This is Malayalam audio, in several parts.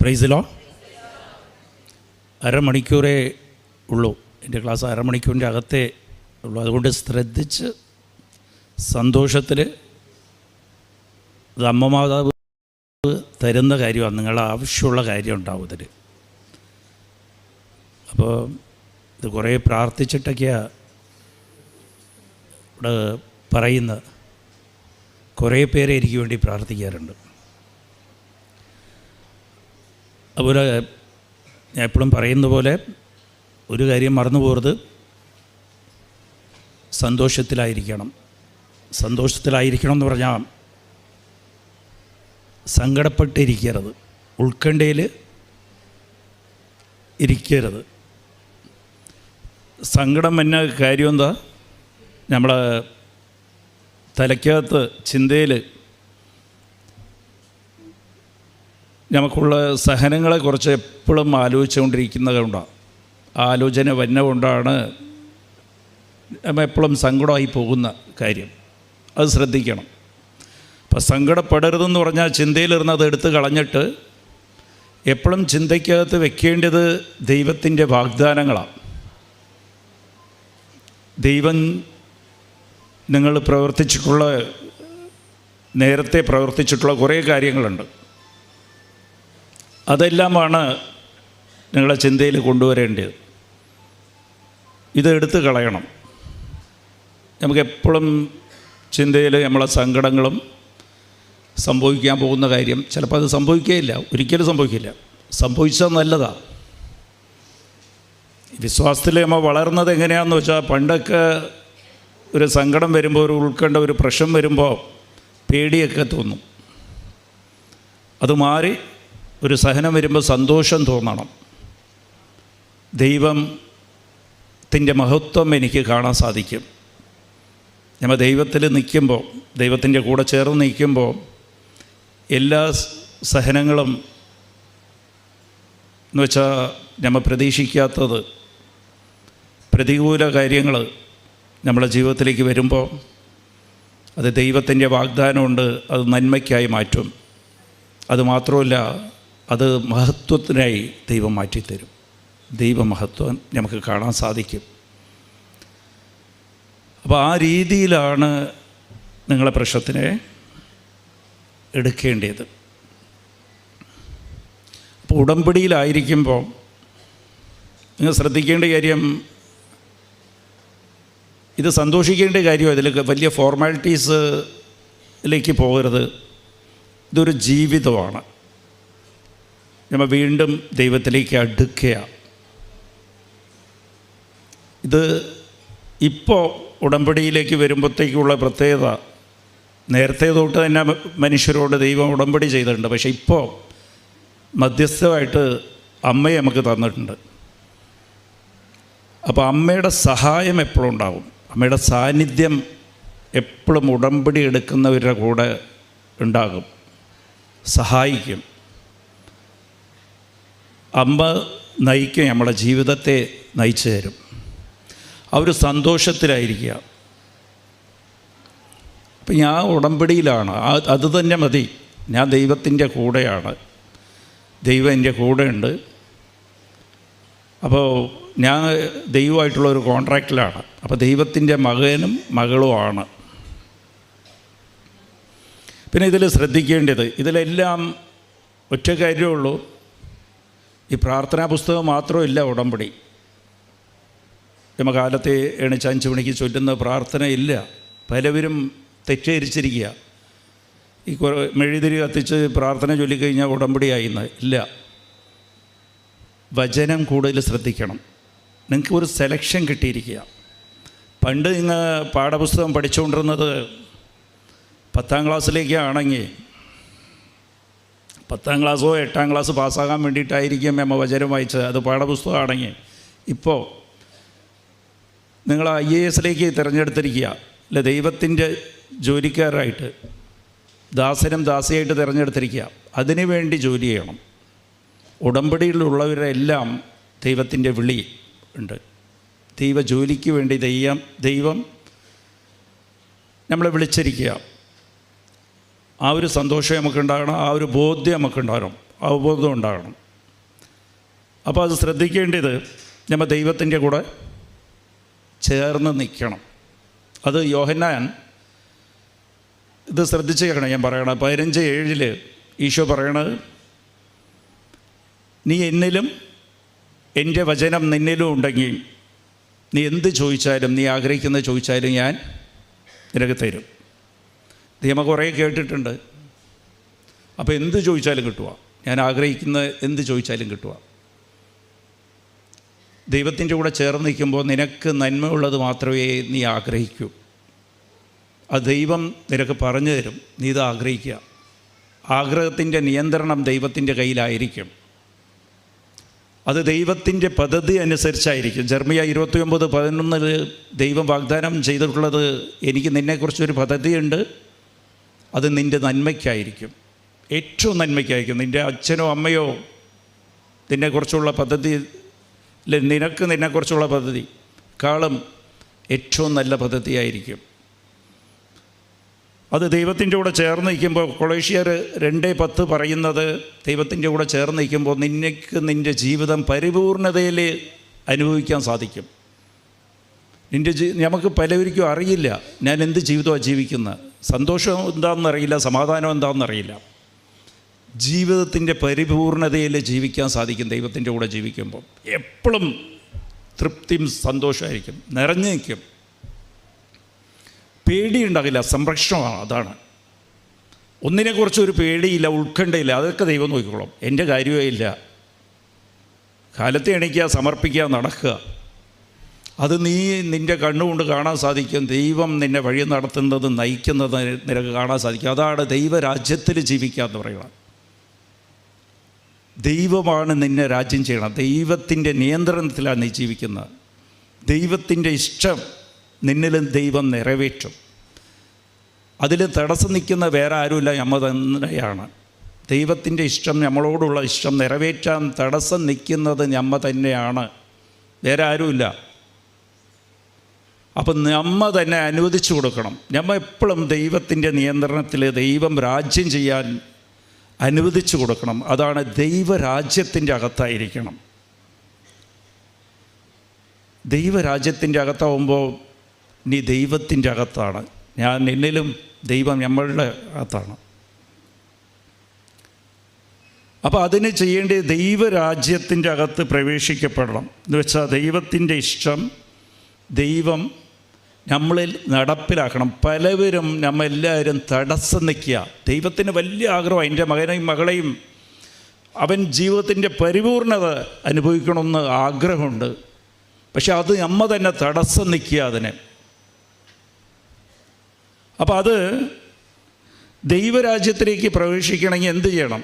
Price law. അരമണിക്കൂറേ ഉള്ളൂ, എൻ്റെ ക്ലാസ് അരമണിക്കൂറിൻ്റെ അകത്തേ ഉള്ളൂ. അതുകൊണ്ട് ശ്രദ്ധിച്ച് സന്തോഷത്തിൽ ഇത് അമ്മമാതാവ് തരുന്ന കാര്യമാണ്, നിങ്ങളുടെ ആവശ്യമുള്ള കാര്യം ഉണ്ടാവും ഇതിൽ. അപ്പോൾ ഇത് കുറേ പ്രാർത്ഥിച്ചിട്ടൊക്കെയാണ് ഇവിടെ പറയുന്നത്. കുറേ പേരെ എനിക്ക് വേണ്ടി പ്രാർത്ഥിക്കാറുണ്ട്. അതുപോലെ ഞാൻ എപ്പോഴും പറയുന്ന പോലെ ഒരു കാര്യം മറന്നു പോകരുത്, സന്തോഷത്തിലായിരിക്കണം. സന്തോഷത്തിലായിരിക്കണം എന്ന് പറഞ്ഞാൽ സങ്കടപ്പെട്ടിരിക്കരുത്, ഉത്കണ്ഠയിൽ ഇരിക്കരുത്. സങ്കടം എന്ന കാര്യം എന്താ, നമ്മളെ തലയ്ക്കകത്ത് ചിന്തയിൽ നമുക്കുള്ള സഹനങ്ങളെക്കുറിച്ച് എപ്പോഴും ആലോചിച്ചുകൊണ്ടിരിക്കുന്നത് കൊണ്ടാണ്, ആലോചന വന്നതുകൊണ്ടാണ് നമ്മൾ എപ്പോഴും സങ്കടമായി പോകുന്ന കാര്യം. അത് ശ്രദ്ധിക്കണം. അപ്പോൾ സങ്കടപ്പെടരുതെന്ന് പറഞ്ഞാൽ ചിന്തയിലിരുന്ന് അത് എടുത്ത് കളഞ്ഞിട്ട് എപ്പോഴും ചിന്തയ്ക്കകത്ത് വെക്കേണ്ടത് ദൈവത്തിൻ്റെ വാഗ്ദാനങ്ങളാണ്. ദൈവം നിങ്ങൾ നേരത്തെ പ്രവർത്തിച്ചിട്ടുള്ള കുറേ കാര്യങ്ങളുണ്ട്. അതെല്ലാമാണ് നിങ്ങളെ ചിന്തയിൽ കൊണ്ടുവരേണ്ടത്. ഇത് എടുത്ത് കളയണം. നമുക്കെപ്പോഴും ചിന്തയിൽ നമ്മളെ സങ്കടങ്ങളും സംഭവിക്കാൻ പോകുന്ന കാര്യം ചിലപ്പോൾ അത് സംഭവിക്കുകയില്ല, ഒരിക്കലും സംഭവിക്കില്ല. സംഭവിച്ചാൽ നല്ലതാണ്. വിശ്വാസത്തിൽ നമ്മൾ വളർന്നത് എങ്ങനെയാണെന്ന് വെച്ചാൽ, പണ്ടൊക്കെ ഒരു സങ്കടം വരുമ്പോൾ, ഒരു ഉത്കണ്ഠ, ഒരു പ്രശ്നം വരുമ്പോൾ പേടിയൊക്കെ തോന്നും. അത് മാറി ഒരു സഹനം വരുമ്പോൾ സന്തോഷം തോന്നണം. ദൈവത്തിൻ്റെ മഹത്വം എനിക്ക് കാണാൻ സാധിക്കും. നമ്മൾ ദൈവത്തിൽ നിൽക്കുമ്പോൾ, ദൈവത്തിൻ്റെ കൂടെ ചേർന്ന് നിൽക്കുമ്പോൾ എല്ലാ സഹനങ്ങളും എന്ന് വെച്ചാൽ നമ്മൾ പ്രതീക്ഷിക്കാത്തത്, പ്രതികൂല കാര്യങ്ങൾ നമ്മുടെ ജീവിതത്തിലേക്ക് വരുമ്പോൾ അത് ദൈവത്തിൻ്റെ വാഗ്ദാനമുണ്ട്, അത് നന്മയ്ക്കായി മാറ്റും. അതുമാത്രമല്ല, അത് മഹത്വത്തിനായി ദൈവം മാറ്റിത്തരും. ദൈവമഹത്വം നമുക്ക് കാണാൻ സാധിക്കും. അപ്പോൾ ആ രീതിയിലാണ് നിങ്ങളെ പ്രശ്നത്തിനെ എടുക്കേണ്ടത്. അപ്പോൾ ഉടമ്പടിയിലായിരിക്കുമ്പോൾ നിങ്ങൾ ശ്രദ്ധിക്കേണ്ട കാര്യം, ഇത് സന്തോഷിക്കേണ്ട കാര്യം, ഇതിൽ വലിയ ഫോർമാലിറ്റീസിലേക്ക് പോകരുത്. ഇതൊരു ജീവിതമാണ്. നമ്മൾ വീണ്ടും ദൈവത്തിലേക്ക് അടുക്കുക. ഇത് ഇപ്പോൾ ഉടമ്പടിയിലേക്ക് വരുമ്പോഴത്തേക്കുള്ള പ്രത്യേകത, നേരത്തെ തൊട്ട് തന്നെ മനുഷ്യരോട് ദൈവം ഉടമ്പടി ചെയ്തിട്ടുണ്ട്. പക്ഷേ ഇപ്പോൾ മധ്യസ്ഥമായിട്ട് അമ്മയെ നമുക്ക് തന്നിട്ടുണ്ട്. അപ്പോൾ അമ്മയുടെ സഹായം എപ്പോഴും ഉണ്ടാവും. അമ്മയുടെ സാന്നിധ്യം എപ്പോഴും ഉടമ്പടി എടുക്കുന്നവരുടെ കൂടെ ഉണ്ടാകും, സഹായിക്കും. അമ്മ നയിക്കും, നമ്മുടെ ജീവിതത്തെ നയിച്ചു തരും. ആ ഒരു സന്തോഷത്തിലായിരിക്കുക. അപ്പം ഞാൻ ഉടമ്പടിയിലാണ്, അത് തന്നെ മതി. ഞാൻ ദൈവത്തിൻ്റെ കൂടെയാണ്, ദൈവം എൻ്റെ കൂടെയുണ്ട്. അപ്പോൾ ഞാൻ ദൈവമായിട്ടുള്ളൊരു കോൺട്രാക്റ്റിലാണ്. അപ്പോൾ ദൈവത്തിൻ്റെ മകനും മകളുമാണ്. പിന്നെ ഇതിൽ ശ്രദ്ധിക്കേണ്ടത്, ഇതിലെല്ലാം ഒറ്റ കാര്യമുള്ളൂ, ഈ പ്രാർത്ഥനാ പുസ്തകം മാത്രമില്ല ഉടമ്പടി. നമ്മൾ കാലത്തെ എണിച്ച് 5 മണിക്ക് ചൊല്ലുന്ന പ്രാർത്ഥന ഇല്ല. പലവരും തെറ്റിദ്ധരിച്ചിരിക്കുക. ഈ മെഴുതിരി കത്തിച്ച് പ്രാർത്ഥന ചൊല്ലിക്കഴിഞ്ഞാൽ ഉടമ്പടിയായിന്ന് ഇല്ല. വചനം കൂടുതൽ ശ്രദ്ധിക്കണം. നിങ്ങൾക്ക് ഒരു സെലക്ഷൻ കിട്ടിയിരിക്കുക. പണ്ട് നിങ്ങൾ പാഠപുസ്തകം പഠിച്ചുകൊണ്ടിരുന്നത് 10ാം ക്ലാസ്സിലേക്കാണെങ്കിൽ 10ാം ക്ലാസ്സോ 8ാം ക്ലാസ് പാസ്സാകാൻ വേണ്ടിയിട്ടായിരിക്കും നമ്മൾ വചനം വായിച്ചത്. അത് പാഠപുസ്തകമാണെങ്കിൽ ഇപ്പോൾ നിങ്ങൾ IAS തിരഞ്ഞെടുത്തിരിക്കുക. അല്ല, ദൈവത്തിൻ്റെ ജോലിക്കാരായിട്ട്, ദാസനും ദാസിയായിട്ട് തിരഞ്ഞെടുത്തിരിക്കുക. അതിനു വേണ്ടി ജോലി ചെയ്യണം. ഉടമ്പടിയിലുള്ളവരെല്ലാം ദൈവത്തിൻ്റെ വിളി ഉണ്ട്. ദൈവ ജോലിക്ക് വേണ്ടി ദൈവം നമ്മളെ വിളിച്ചിരിക്കുക. ആ ഒരു സന്തോഷം നമുക്കുണ്ടാകണം, ആ ഒരു ബോധ്യം നമുക്കുണ്ടാകണം. അവബോധം ഉണ്ടാകണം. അപ്പോൾ അത് ശ്രദ്ധിക്കേണ്ടത് നമ്മൾ ദൈവത്തിൻ്റെ കൂടെ ചേർന്ന് നിൽക്കണം. അത് യോഹന്നാൻ ഇത് ശ്രദ്ധിച്ച് കേൾക്കണം. ഞാൻ പറയണം 15:7 ഈശോ പറയണത്, നീ എന്നിലും എൻ്റെ വചനം നിന്നിലും ഉണ്ടെങ്കിൽ നീ എന്ത് ചോദിച്ചാലും, നീ ആഗ്രഹിക്കുന്നത് ചോദിച്ചാലും ഞാൻ നിനക്ക് തരും. ഇത് നമ്മൾ കുറേ കേട്ടിട്ടുണ്ട്. അപ്പോൾ എന്ത് ചോദിച്ചാലും കിട്ടുക, ഞാൻ ആഗ്രഹിക്കുന്ന എന്ത് ചോദിച്ചാലും കിട്ടുക. ദൈവത്തിൻ്റെ കൂടെ ചേർന്ന് നിൽക്കുമ്പോൾ നിനക്ക് നന്മയുള്ളത് മാത്രമേ നീ ആഗ്രഹിക്കൂ. അത് ദൈവം നിനക്ക് പറഞ്ഞു തരും. നീ ഇത് ആഗ്രഹിക്കുക. ആഗ്രഹത്തിൻ്റെ നിയന്ത്രണം ദൈവത്തിൻ്റെ കയ്യിലായിരിക്കും. അത് ദൈവത്തിൻ്റെ പദ്ധതി അനുസരിച്ചായിരിക്കും. ജെറമ്യാ 29:11 ദൈവം വാഗ്ദാനം ചെയ്തിട്ടുള്ളത്, എനിക്ക് നിന്നെക്കുറിച്ചൊരു പദ്ധതിയുണ്ട്, അത് നിൻ്റെ നന്മയ്ക്കായിരിക്കും, ഏറ്റവും നന്മയ്ക്കായിരിക്കും. നിൻ്റെ അച്ഛനോ അമ്മയോ നിന്നെക്കുറിച്ചുള്ള പദ്ധതി, നിനക്ക് നിന്നെക്കുറിച്ചുള്ള പദ്ധതി കാളും ഏറ്റവും നല്ല പദ്ധതിയായിരിക്കും. അത് ദൈവത്തിൻ്റെ കൂടെ ചേർന്ന് നിൽക്കുമ്പോൾ, കൊളോഷ്യർ 2:10 പറയുന്നത്, ദൈവത്തിൻ്റെ കൂടെ ചേർന്ന് നിൽക്കുമ്പോൾ നിനക്ക് നിൻ്റെ ജീവിതം പരിപൂർണതയിൽ അനുഭവിക്കാൻ സാധിക്കും. നമുക്ക് പലവർക്കും അറിയില്ല ഞാൻ എന്ത് ജീവിതമാണ് ജീവിക്കുന്നത്, സന്തോഷം എന്താണെന്നറിയില്ല, സമാധാനം എന്താണെന്നറിയില്ല. ജീവിതത്തിൻ്റെ പരിപൂർണതയിൽ ജീവിക്കാൻ സാധിക്കും ദൈവത്തിൻ്റെ കൂടെ ജീവിക്കുമ്പോൾ. എപ്പോഴും തൃപ്തിയും സന്തോഷമായിരിക്കും, നിറഞ്ഞു നിൽക്കും, പേടിയുണ്ടാകില്ല, സംരക്ഷണമാണ്. അതാണ്, ഒന്നിനെക്കുറിച്ചൊരു പേടിയില്ല, ഉത്കണ്ഠയില്ല. അതൊക്കെ ദൈവം നോക്കിക്കോളും. എൻ്റെ കാര്യമേ ഇല്ല. കാലത്തെ എണീക്കുക, സമർപ്പിക്കുക, നടക്കുക. അത് നീ നിൻ്റെ കണ്ണുകൊണ്ട് കാണാൻ സാധിക്കും. ദൈവം നിന്നെ വഴി നടത്തുന്നത്, നയിക്കുന്നത് നിനക്ക് കാണാൻ സാധിക്കും. അതാണ് ദൈവരാജ്യത്തിൽ ജീവിക്കുക എന്ന് പറയുക. ദൈവമാണ് നിന്നെ രാജ്യം ചെയ്യണം. ദൈവത്തിൻ്റെ നിയന്ത്രണത്തിലാണ് നീ ജീവിക്കുന്നത്. ദൈവത്തിൻ്റെ ഇഷ്ടം നിന്നിലും ദൈവം നിറവേറ്റും. അതിൽ തടസ്സം നിൽക്കുന്ന വേറെ ആരുമില്ല, നമ്മൾ തന്നെയാണ്. ദൈവത്തിൻ്റെ ഇഷ്ടം, നമ്മളോടുള്ള ഇഷ്ടം നിറവേറ്റാൻ തടസ്സം നിൽക്കുന്നത് നമ്മൾ തന്നെയാണ്, വേറെ ആരുമില്ല. അപ്പം നമ്മൾ തന്നെ അനുവദിച്ചു കൊടുക്കണം. നമ്മൾ എപ്പോഴും ദൈവത്തിൻ്റെ നിയന്ത്രണത്തിൽ ദൈവം രാജ്യം ചെയ്യാൻ അനുവദിച്ചു കൊടുക്കണം. അതാണ് ദൈവരാജ്യത്തിൻ്റെ അകത്തായിരിക്കണം. ദൈവരാജ്യത്തിൻ്റെ അകത്താവുമ്പോൾ നീ ദൈവത്തിൻ്റെ അകത്താണ്. ഞാൻ എന്നിലും, ദൈവം നമ്മളുടെ അകത്താണ്. അപ്പോൾ അതിന് ചെയ്യേണ്ടത് ദൈവരാജ്യത്തിൻ്റെ അകത്ത് പ്രവേശിക്കപ്പെടണം. എന്ന് വെച്ചാൽ ദൈവത്തിൻ്റെ ഇഷ്ടം ദൈവം നമ്മളിൽ നടപ്പിലാക്കണം. പലവരും നമ്മളെല്ലാവരും തടസ്സം നിൽക്കുക. ദൈവത്തിന് വലിയ ആഗ്രഹം എൻ്റെ മകനെയും മകളെയും അവൻ ജീവിതത്തിൻ്റെ പരിപൂർണത അനുഭവിക്കണമെന്ന് ആഗ്രഹമുണ്ട്. പക്ഷെ അത് നമ്മൾ തന്നെ തടസ്സം നിൽക്കുക അതിനെ. അപ്പോൾ അത് ദൈവരാജ്യത്തിലേക്ക് പ്രവേശിക്കണമെങ്കിൽ എന്ത് ചെയ്യണം?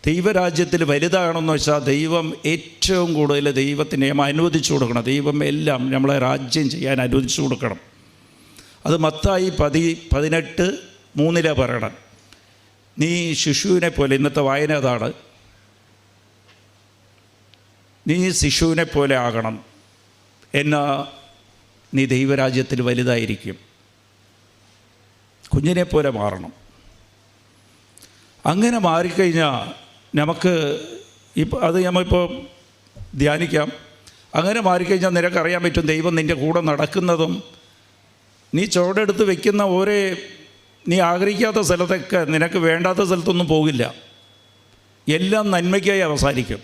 ദൈവരാജ്യത്തിൽ വലുതാകണമെന്ന് വെച്ചാൽ ദൈവം ഏറ്റവും കൂടുതൽ ദൈവത്തിന് അനുവദിച്ചു കൊടുക്കണം. ദൈവം എല്ലാം നമ്മളെ രാജ്യം ചെയ്യാൻ അനുവദിച്ചു കൊടുക്കണം. അത് മത്തായി 18:3 പറയണം. നീ ശിശുവിനെ പോലെ, ഇന്നത്തെ വായന അതാണ്, നീ ശിശുവിനെ പോലെ ആകണം, എന്നാൽ നീ ദൈവരാജ്യത്തിൽ വലുതായിരിക്കും. കുഞ്ഞിനെ പോലെ മാറണം. അങ്ങനെ മാറിക്കഴിഞ്ഞാൽ നമുക്ക് അത് നമ്മളിപ്പോൾ ധ്യാനിക്കാം. അങ്ങനെ മാറിക്കഴിഞ്ഞാൽ നിനക്കറിയാൻ പറ്റും ദൈവം നിൻ്റെ കൂടെ നടക്കുന്നതും. നീ ചുവടെടുത്ത് വയ്ക്കുന്ന ഓരോ നീ ആഗ്രഹിക്കാത്ത സ്ഥലത്തൊക്കെ, നിനക്ക് വേണ്ടാത്ത സ്ഥലത്തൊന്നും പോകില്ല. എല്ലാം നന്മയ്ക്കായി അവസാനിക്കും.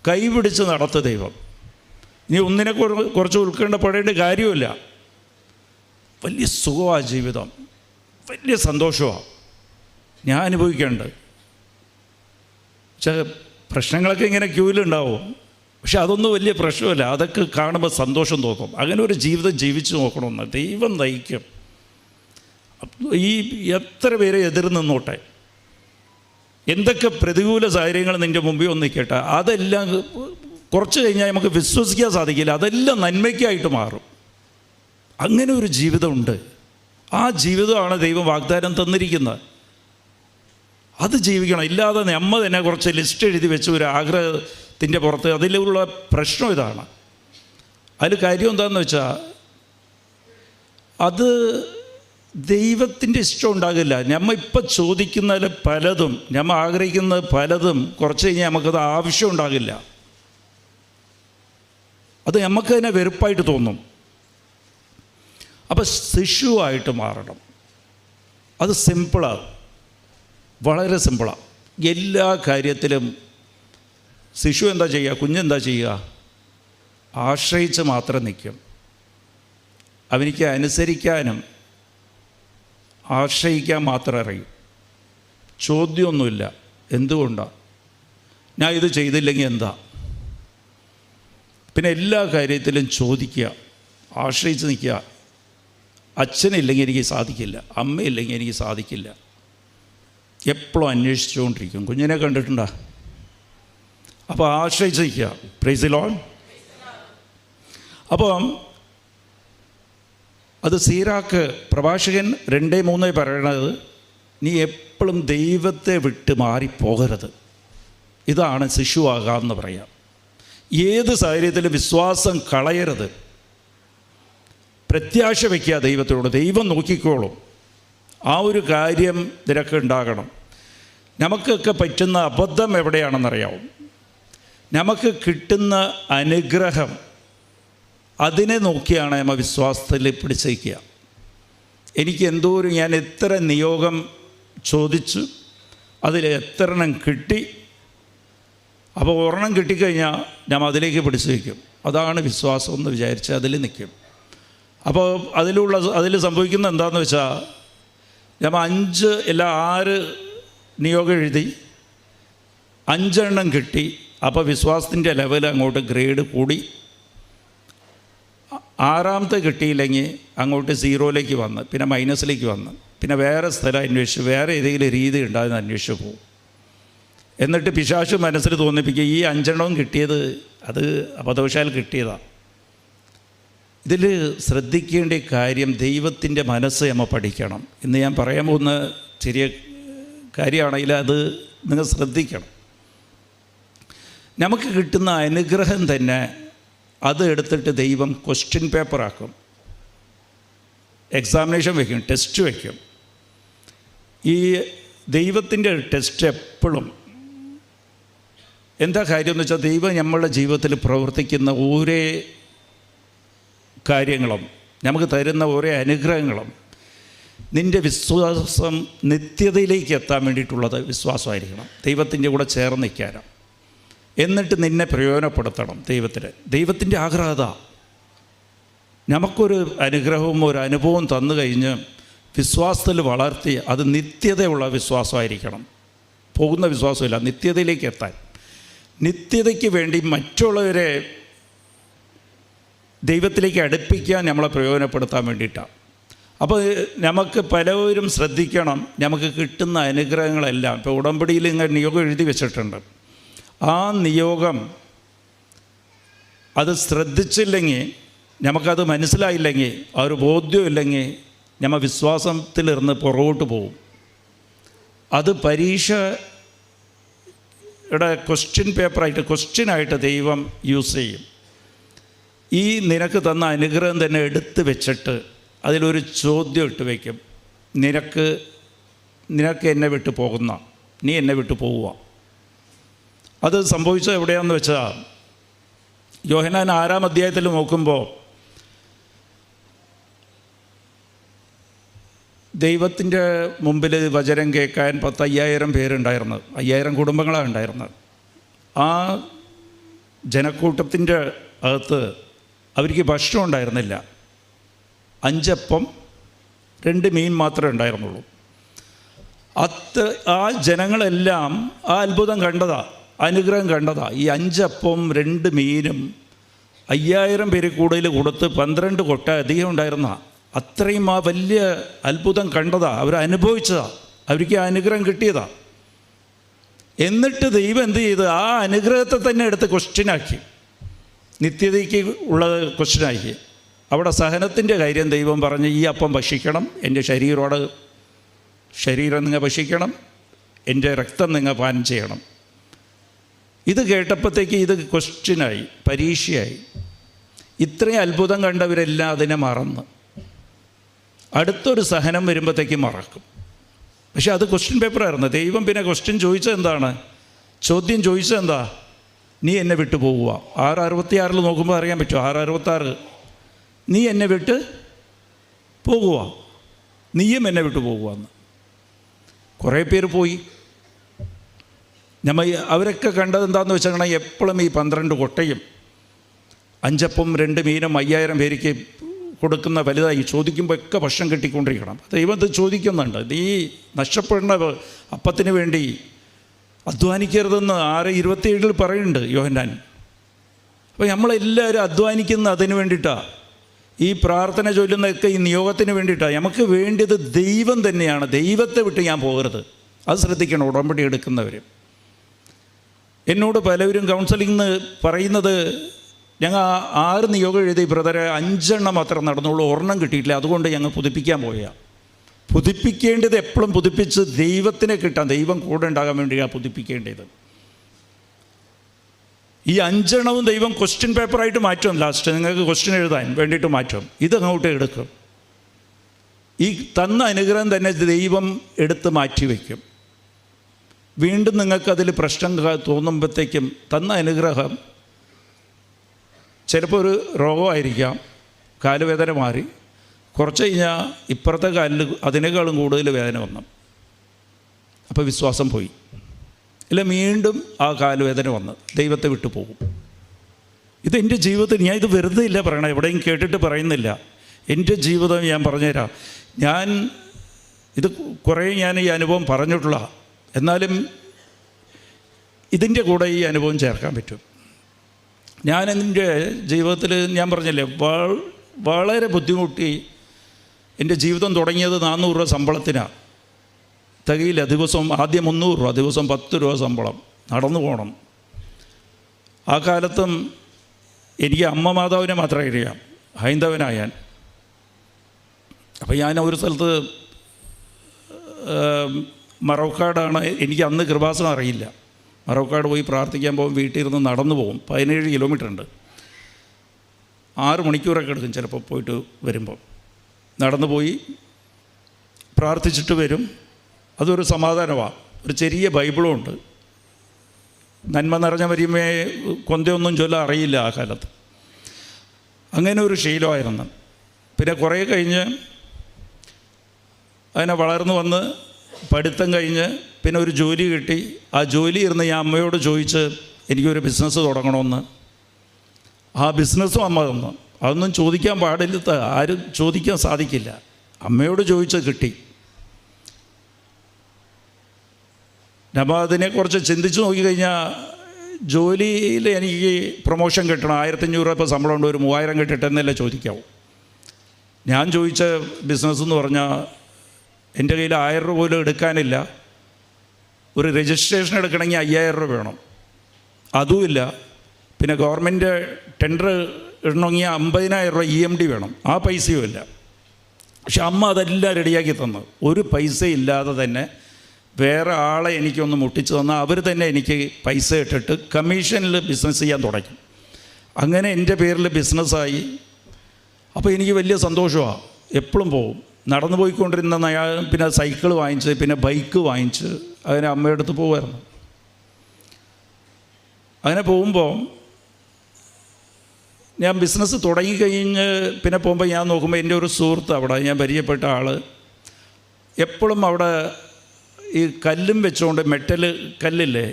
കൈപിടിച്ച് നടത്തും ദൈവം. നീ ഒന്നിനെ കുറച്ച് ഉത്കണ്ഠപ്പെടേണ്ട കാര്യമില്ല. വലിയ സുഖമാണ് ജീവിതം, വലിയ സന്തോഷമാണ് ഞാൻ അനുഭവിക്കേണ്ടത്. പക്ഷേ പ്രശ്നങ്ങളൊക്കെ ഇങ്ങനെ ക്യൂവിലുണ്ടാവും. പക്ഷെ അതൊന്നും വലിയ പ്രശ്നമില്ല. അതൊക്കെ കാണുമ്പോൾ സന്തോഷം തോന്നും. അങ്ങനെ ഒരു ജീവിതം ജീവിച്ചു നോക്കണമെന്ന് ദൈവം നയിക്കും. ഈ എത്ര പേരെ എതിർന്ന് നിന്നോട്ടെ, എന്തൊക്കെ പ്രതികൂല സാഹചര്യങ്ങൾ നിൻ്റെ മുമ്പിൽ ഒന്ന് നിൽക്കട്ടെ, അതെല്ലാം കുറച്ച് കഴിഞ്ഞാൽ നമുക്ക് വിശ്വസിക്കാൻ സാധിക്കില്ല, അതെല്ലാം നന്മയ്ക്കായിട്ട് മാറും. അങ്ങനെ ഒരു ജീവിതമുണ്ട്. ആ ജീവിതമാണ് ദൈവം വാഗ്ദാനം തന്നിരിക്കുന്നത്. അത് ജീവിക്കണം. ഇല്ലാതെ നമ്മൾ തന്നെ കുറച്ച് ലിസ്റ്റ് എഴുതി വെച്ച് ഒരു ആഗ്രഹത്തിൻ്റെ പുറത്ത്, അതിലുള്ള പ്രശ്നം ഇതാണ്. അതിൽ കാര്യം എന്താണെന്ന് വെച്ചാൽ, അത് ദൈവത്തിൻ്റെ ഇഷ്ടം ഉണ്ടാകില്ല. നമ്മൾ ഇപ്പം ചോദിക്കുന്നതിൽ പലതും, നമ്മൾ ആഗ്രഹിക്കുന്നത് പലതും കുറച്ച് കഴിഞ്ഞാൽ നമുക്കത് ആവശ്യം ഉണ്ടാകില്ല. അത് നമുക്ക് തന്നെ വെറുപ്പായിട്ട് തോന്നും. അപ്പോൾ ശിശുവായിട്ട് മാറണം. അത് സിമ്പിളാണ്, വളരെ സിമ്പിളാണ്. എല്ലാ കാര്യത്തിലും ശിശു എന്താ ചെയ്യുക, കുഞ്ഞെന്താ ചെയ്യുക? ആശ്രയിച്ച് മാത്രം നിൽക്കും. അവനിക്ക് അനുസരിക്കാനും ആശ്രയിക്കാൻ മാത്രം അറിയും. ചോദ്യമൊന്നുമില്ല. എന്തുകൊണ്ടാണ്? ഞാൻ ഇത് ചെയ്തില്ലെങ്കിൽ എന്താ? പിന്നെ എല്ലാ കാര്യത്തിലും ചോദിക്കുക, ആശ്രയിച്ച് നിൽക്കുക. അച്ഛനില്ലെങ്കിൽ എനിക്ക് സാധിക്കില്ല, അമ്മയില്ലെങ്കിൽ എനിക്ക് സാധിക്കില്ല. എപ്പോഴും അന്വേഷിച്ചുകൊണ്ടിരിക്കും. കുഞ്ഞിനെ കണ്ടിട്ടുണ്ടോ? അപ്പോൾ ആശ്രയിച്ച് നിൽക്കുക. Price the Lord. അപ്പം അത് സീറാക്ക് പ്രഭാഷകൻ 2:3 പറയണത്, നീ എപ്പോഴും ദൈവത്തെ വിട്ട് മാറിപ്പോകരുത്. ഇതാണ് ശിശുവാകാമെന്ന് പറയാം. ഏത് സാഹചര്യത്തിലും വിശ്വാസം കളയരുത്. പ്രത്യാശ വയ്ക്കുക ദൈവത്തോട്. ദൈവം നോക്കിക്കോളും. ആ ഒരു കാര്യം നിനക്ക് ഉണ്ടാകണം. നമുക്കൊക്കെ പറ്റുന്ന അബദ്ധം എവിടെയാണെന്നറിയാവും. നമുക്ക് കിട്ടുന്ന അനുഗ്രഹം, അതിനെ നോക്കിയാണ് നമ്മൾ വിശ്വാസത്തിൽ പിടിച്ചേക്കുക. ഞാൻ എത്ര നിയോഗം ചോദിച്ചു, അതിൽ എത്ര എണ്ണം കിട്ടി. അപ്പോൾ ഒരെണ്ണം കിട്ടിക്കഴിഞ്ഞാൽ ഞാൻ അതിലേക്ക് പിടിച്ചു വയ്ക്കും. അതാണ് വിശ്വാസം എന്ന് വിചാരിച്ച് അതിൽ നിൽക്കും. അപ്പോൾ അതിൽ സംഭവിക്കുന്നത് എന്താണെന്ന് വെച്ചാൽ, നമ്മൾ 6 നിയോഗം എഴുതി, 5 എണ്ണം കിട്ടി. അപ്പോൾ വിശ്വാസത്തിൻ്റെ ലെവൽ അങ്ങോട്ട് ഗ്രേഡ് കൂടി. 6ാമത്തെ കിട്ടിയില്ലെങ്കിൽ അങ്ങോട്ട് 0യിലേക്ക് വന്ന്, പിന്നെ മൈനസിലേക്ക് വന്ന്, പിന്നെ വേറെ സ്ഥലം അന്വേഷിച്ച് വേറെ ഏതെങ്കിലും രീതി ഉണ്ടാകുന്ന അന്വേഷിച്ച് പോകും. എന്നിട്ട് പിശാച് മനസ്സിൽ തോന്നിപ്പിക്കുക, ഈ 5 എണ്ണവും കിട്ടിയത് അത് അബദ്ധവശാൽ കിട്ടിയതാണ്. ഇതിൽ ശ്രദ്ധിക്കേണ്ട കാര്യം, ദൈവത്തിൻ്റെ മനസ്സ് നമ്മൾ പഠിക്കണം. ഇന്ന് ഞാൻ പറയാൻ പോകുന്ന ചെറിയ കാര്യമാണെങ്കിൽ അത് നിങ്ങൾ ശ്രദ്ധിക്കണം. നമുക്ക് കിട്ടുന്ന അനുഗ്രഹം തന്നെ അത് എടുത്തിട്ട് ദൈവം ക്വസ്റ്റ്യൻ പേപ്പറാക്കും, എക്സാമിനേഷൻ വയ്ക്കും, ടെസ്റ്റ് വയ്ക്കും. ഈ ദൈവത്തിൻ്റെ ടെസ്റ്റ് എപ്പോഴും എന്താ കാര്യമെന്ന് വെച്ചാൽ, ദൈവം നമ്മളുടെ ജീവിതത്തിൽ പ്രവർത്തിക്കുന്ന ഓരോ കാര്യങ്ങളും, നമുക്ക് തരുന്ന ഓരോ അനുഗ്രഹങ്ങളും, നിൻ്റെ വിശ്വാസം നിത്യതയിലേക്ക് എത്താൻ വേണ്ടിയിട്ടുള്ളത് വിശ്വാസമായിരിക്കണം. ദൈവത്തിൻ്റെ കൂടെ ചേർന്ന് നിൽക്കാനാണ്. എന്നിട്ട് നിന്നെ പ്രയോജനപ്പെടുത്തണം ദൈവത്തിൻ്റെ ആഗ്രഹത. നമുക്കൊരു അനുഗ്രഹവും ഒരു അനുഭവം തന്നു കഴിഞ്ഞ് വിശ്വാസത്തിൽ വളർത്തി അത് നിത്യതയുള്ള വിശ്വാസമായിരിക്കണം. പോകുന്ന വിശ്വാസമില്ല, നിത്യതയിലേക്ക് എത്താൻ. നിത്യതയ്ക്ക് വേണ്ടി മറ്റുള്ളവരെ ദൈവത്തിലേക്ക് അടുപ്പിക്കാൻ നമ്മളെ പ്രയോജനപ്പെടുത്താൻ വേണ്ടിയിട്ടാണ്. അപ്പോൾ നമുക്ക് പലവരും ശ്രദ്ധിക്കണം, നമുക്ക് കിട്ടുന്ന അനുഗ്രഹങ്ങളെല്ലാം ഇപ്പോൾ ഉടമ്പടിയിൽ ഇങ്ങനെ നിയോഗം എഴുതി വെച്ചിട്ടുണ്ട്. ആ നിയോഗം അത് ശ്രദ്ധിച്ചില്ലെങ്കിൽ, നമുക്കത് മനസ്സിലായില്ലെങ്കിൽ, ആ ഒരു ബോധ്യമില്ലെങ്കിൽ, നമ്മൾ വിശ്വാസത്തിലിരുന്ന് പുറകോട്ട് പോകും. അത് പരീക്ഷയുടെ ക്വസ്റ്റ്യൻ പേപ്പറായിട്ട്, ക്വസ്റ്റ്യനായിട്ട് ദൈവം യൂസ് ചെയ്യും. ഈ നിനക്ക് തന്ന അനുഗ്രഹം തന്നെ എടുത്ത് വെച്ചിട്ട് അതിലൊരു ചോദ്യം ഇട്ട് വയ്ക്കും. നിനക്ക് എന്നെ വിട്ടു പോകുന്ന, നീ എന്നെ വിട്ടു പോവുക. അത് സംഭവിച്ചത് എവിടെയാണെന്ന് വെച്ചാൽ, യോഹന്നാൻ 6-ാം അധ്യായത്തിൽ നോക്കുമ്പോൾ ദൈവത്തിൻ്റെ മുമ്പിൽ വചനം കേൾക്കാൻ 50,000 പേരുണ്ടായിരുന്നത്, 5000 കുടുംബങ്ങളാണ് ഉണ്ടായിരുന്നത്. ആ ജനക്കൂട്ടത്തിൻ്റെ അകത്ത് അവർക്ക് ഭക്ഷണം ഉണ്ടായിരുന്നില്ല. 5 അപ്പം 2 മീൻ മാത്രമേ ഉണ്ടായിരുന്നുള്ളൂ. ആ ജനങ്ങളെല്ലാം ആ അത്ഭുതം കണ്ടതാ, അനുഗ്രഹം കണ്ടതാ. ഈ 5 അപ്പവും 2 മീനും 5000 പേര് കൂടുതൽ കൊടുത്ത് 12 കൊട്ട അധികം ഉണ്ടായിരുന്ന അത്രയും ആ വലിയ അത്ഭുതം കണ്ടതാ, അവരനുഭവിച്ചതാ, അവർക്ക് ആ അനുഗ്രഹം കിട്ടിയതാ. എന്നിട്ട് ദൈവം എന്ത് ചെയ്ത്, ആ അനുഗ്രഹത്തെ തന്നെ എടുത്ത് ക്വസ്റ്റ്യനാക്കി, നിത്യതയ്ക്ക് ഉള്ളത് ക്വസ്റ്റ്യനാക്കി. അവിടെ സഹനത്തിൻ്റെ കാര്യം ദൈവം പറഞ്ഞ്, ഈ അപ്പം ഭക്ഷിക്കണം, എൻ്റെ ശരീരം നിങ്ങൾ ഭക്ഷിക്കണം, എൻ്റെ രക്തം നിങ്ങൾ പാനം ചെയ്യണം. ഇത് കേട്ടപ്പോഴത്തേക്ക് ഇത് ക്വസ്റ്റ്യനായി, പരീക്ഷയായി. ഇത്രയും അത്ഭുതം കണ്ടവരെല്ലാം അതിനെ മറന്ന്. അടുത്തൊരു സഹനം വരുമ്പോഴത്തേക്കും മറക്കും. പക്ഷെ അത് ക്വസ്റ്റ്യൻ പേപ്പറായിരുന്നു. ദൈവം പിന്നെ ക്വസ്റ്റ്യൻ ചോദിച്ചത് എന്താണ്? ചോദ്യം ചോദിച്ചത് എന്താ? നീ എന്നെ വിട്ടു പോകുക. 6:66 നോക്കുമ്പോൾ അറിയാൻ പറ്റുമോ? 6:66 നീ എന്നെ വിട്ട് പോകുക, നീയും എന്നെ വിട്ടു പോകുകയെന്ന്. കുറേ പേര് പോയി. അവരൊക്കെ കണ്ടത് എന്താണെന്ന് വെച്ചാൽ എപ്പോഴും ഈ 12 കൊട്ടയും 5 അപ്പവും 2 മീനും 5000 പേർക്ക് കൊടുക്കുന്ന വലുതായി ചോദിക്കുമ്പോൾ ഒക്കെ ഭക്ഷണം കിട്ടിക്കൊണ്ടിരിക്കണം. ദൈവം ഇത് ചോദിക്കുന്നുണ്ട്, നീ നഷ്ടപ്പെടുന്ന അപ്പത്തിന് വേണ്ടി അധ്വാനിക്കരുതെന്ന് 6:27 പറയുന്നുണ്ട് യോഹന്നാൻ. അപ്പോൾ നമ്മളെല്ലാവരും അധ്വാനിക്കുന്ന അതിന് വേണ്ടിയിട്ടാണ്. ഈ പ്രാർത്ഥന ചൊല്ലുന്നതൊക്കെ ഈ നിയോഗത്തിന് വേണ്ടിയിട്ടാണ്. നമുക്ക് വേണ്ടിയത് ദൈവം തന്നെയാണ്. ദൈവത്തെ വിട്ട് ഞാൻ പോകരുത്. അത് ശ്രദ്ധിക്കണം ഉടമ്പടി എടുക്കുന്നവർ. എന്നോട് പലവരും കൗൺസിലിംഗ് പറയുന്നത്, ഞങ്ങൾ 6 നിയോഗം എഴുതി ബ്രദറെ, 5 എണ്ണം മാത്രം നടന്നുള്ളൂ, 1 കിട്ടിയിട്ടില്ല, അതുകൊണ്ട് ഞങ്ങൾ പുതുപ്പിക്കാൻ പോയാൽ. പുതുപ്പിക്കേണ്ടത് എപ്പോഴും പുതുപ്പിച്ച് ദൈവത്തിനെ കിട്ടാൻ, ദൈവം കൂടെ ഉണ്ടാകാൻ വേണ്ടിയാണ് പുതുപ്പിക്കേണ്ടത്. ഈ 5 എണ്ണവും ദൈവം ക്വസ്റ്റ്യൻ പേപ്പറായിട്ട് മാറ്റും. ലാസ്റ്റ് നിങ്ങൾക്ക് ക്വസ്റ്റ്യൻ എഴുതാൻ വേണ്ടിയിട്ട് മാറ്റും. ഇതങ്ങോട്ട് എടുക്കും. ഈ തന്ന അനുഗ്രഹം തന്നെ ദൈവം എടുത്ത് മാറ്റിവെക്കും. വീണ്ടും നിങ്ങൾക്കതിൽ പ്രശ്നം തോന്നുമ്പോഴത്തേക്കും തന്ന അനുഗ്രഹം ചിലപ്പോൾ ഒരു രോഗമായിരിക്കാം, കാലുവേദന മാറി, കുറച്ച് കഴിഞ്ഞാൽ ഇപ്പുറത്തെ കാലിൽ അതിനേക്കാളും കൂടുതൽ വേദന വന്നു. അപ്പോൾ വിശ്വാസം പോയി. ഇല്ല, വീണ്ടും ആ കാലുവേദന വന്ന് ദൈവത്തെ വിട്ടു പോകും. ഇതെൻ്റെ ജീവിതത്തിൽ, ഞാൻ ഇത് വെറുതെ ഇല്ല പറയണം, എവിടെയും കേട്ടിട്ട് പറയുന്നില്ല. എൻ്റെ ജീവിതം ഞാൻ പറഞ്ഞുതരാം. ഞാൻ ഈ അനുഭവം പറഞ്ഞിട്ടുള്ള, എന്നാലും ഇതിൻ്റെ കൂടെ ഈ അനുഭവം ചേർക്കാൻ പറ്റും. ഞാൻ എൻ്റെ ജീവിതത്തിൽ ഞാൻ പറഞ്ഞില്ലേ, വളരെ ബുദ്ധിമുട്ടി. എൻ്റെ ജീവിതം തുടങ്ങിയത് 400 രൂപ ശമ്പളത്തിനാണ്. തികയില്ല. ദിവസം ആദ്യം 300 രൂപ, ദിവസം 10 രൂപ ശമ്പളം, നടന്നു പോകണം. ആ കാലത്തും എനിക്ക് അമ്മ മാതാവിനെ മാത്രമേ അറിയാം, ഹൈന്ദവനായ ഞാൻ. അപ്പോൾ ഞാൻ ഒരു സ്ഥലത്ത് മറവക്കാടാണ്, എനിക്ക് അന്ന് കൃപാസനം അറിയില്ല. മറവക്കാട് പോയി പ്രാർത്ഥിക്കാൻ പോകും, വീട്ടിൽ ഇരുന്ന് നടന്നു പോകും. 17 കിലോമീറ്റർ ഉണ്ട്. 6 മണിക്കൂറൊക്കെ എടുക്കും ചിലപ്പോൾ പോയിട്ട് വരുമ്പോൾ. നടന്നു പോയി പ്രാർത്ഥിച്ചിട്ട് വരും. അതൊരു സമാധാനമാണ്. ഒരു ചെറിയ ബൈബിളും ഉണ്ട്. നന്മ നിറഞ്ഞ വരുമേ കൊന്തയൊന്നും ചൊല്ലാൻ അറിയില്ല ആ കാലത്ത്. അങ്ങനെ ഒരു ശീലമായിരുന്നു. പിന്നെ കുറേ കഴിഞ്ഞ് അതിനെ വളർന്നു വന്ന് പഠിത്തം കഴിഞ്ഞ് പിന്നെ ഒരു ജോലി കിട്ടി. ആ ജോലി ഇരുന്ന് ഞാൻ അമ്മയോട് ചോദിച്ച് എനിക്കൊരു ബിസിനസ് തുടങ്ങണമെന്ന്. ആ ബിസിനസ്സും അമ്മ തന്നു. അതൊന്നും ചോദിക്കാൻ പാടില്ല, ആരും ചോദിക്കാൻ സാധിക്കില്ല. അമ്മയോട് ചോദിച്ച് കിട്ടി. നമ്മൾ അതിനെക്കുറിച്ച് ചിന്തിച്ച് നോക്കിക്കഴിഞ്ഞാൽ ജോലിയിൽ എനിക്ക് പ്രൊമോഷൻ കിട്ടണം, 1500 രൂപ ഇപ്പോൾ ശമ്പളമുണ്ട്, ഒരു 3000 കിട്ടിട്ടെന്നല്ലേ ചോദിക്കാവൂ. ഞാൻ ചോദിച്ച ബിസിനസ് എന്ന് പറഞ്ഞാൽ എൻ്റെ കയ്യിൽ 1000 രൂപ പോലും എടുക്കാനില്ല. ഒരു രജിസ്ട്രേഷൻ എടുക്കണമെങ്കിൽ 5000 രൂപ വേണം, അതുമില്ല. പിന്നെ ഗവൺമെൻറ് ടെൻഡർ ഇടണമെങ്കിൽ 50000 രൂപ EMD വേണം, ആ പൈസയും ഇല്ല. പക്ഷെ അമ്മ അതെല്ലാം റെഡിയാക്കി തന്നു. ഒരു പൈസ ഇല്ലാതെ തന്നെ വേറെ ആളെ എനിക്കൊന്ന് മുട്ടിച്ച് തന്നാൽ അവർ തന്നെ എനിക്ക് പൈസ ഇട്ടിട്ട് കമ്മീഷനിൽ ബിസിനസ് ചെയ്യാൻ തുടങ്ങി. അങ്ങനെ എൻ്റെ പേരിൽ ബിസിനസ്സായി. അപ്പോൾ എനിക്ക് വലിയ സന്തോഷമാണ്. എപ്പോഴും പോകും. നടന്നു പോയിക്കൊണ്ടിരുന്ന പിന്നെ സൈക്കിൾ വാങ്ങിച്ച്, പിന്നെ ബൈക്ക് വാങ്ങിച്ച് അതിനെ അമ്മയുടെ അടുത്ത് പോകുമായിരുന്നു. അങ്ങനെ പോകുമ്പോൾ ഞാൻ ബിസിനസ് തുടങ്ങിക്കഴിഞ്ഞ് പിന്നെ പോകുമ്പോൾ ഞാൻ നോക്കുമ്പോൾ എൻ്റെ ഒരു സുഹൃത്ത്, അവിടെ ഞാൻ പരിചയപ്പെട്ട ആൾ, എപ്പോഴും അവിടെ ഈ കല്ലും വെച്ചുകൊണ്ട്, മെറ്റൽ കല്ലില്ലേ,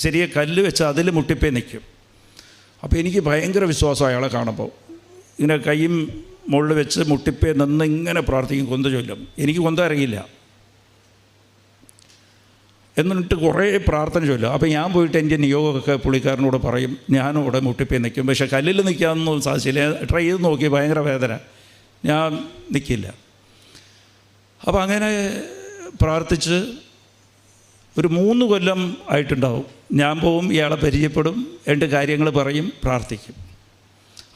ചെറിയ കല്ല് വെച്ച് അതിൽ മുട്ടിപ്പേ നിൽക്കും. അപ്പോൾ എനിക്ക് ഭയങ്കര വിശ്വാസം അയാളെ കാണുമ്പോൾ. ഇങ്ങനെ കൈയും മുകളിൽ വെച്ച് മുട്ടിപ്പേ നിന്ന് ഇങ്ങനെ പ്രാർത്ഥിക്കും, കൊന്ത ചൊല്ലും. എനിക്ക് കൊന്ത അറിയില്ല, എന്നിട്ട് കുറേ പ്രാർത്ഥന ചൊല്ലും. അപ്പോൾ ഞാൻ പോയിട്ട് എൻ്റെ നിയോഗമൊക്കെ പുള്ളിക്കാരനോട് പറയും, ഞാനും ഇവിടെ മുട്ടിപ്പേ നിൽക്കും. പക്ഷേ കല്ലിൽ നിൽക്കാനൊന്നും സാധിച്ചില്ല. ട്രൈ ചെയ്ത് നോക്കി, ഭയങ്കര വേദന, ഞാൻ നിൽക്കില്ല. അപ്പോൾ അങ്ങനെ പ്രാർത്ഥിച്ച് ഒരു 3 കൊല്ലം ആയിട്ടുണ്ടാവും. ഞാൻ പോവും, ഇയാളെ പരിചയപ്പെടും, എൻ്റെ കാര്യങ്ങൾ പറയും, പ്രാർത്ഥിക്കും.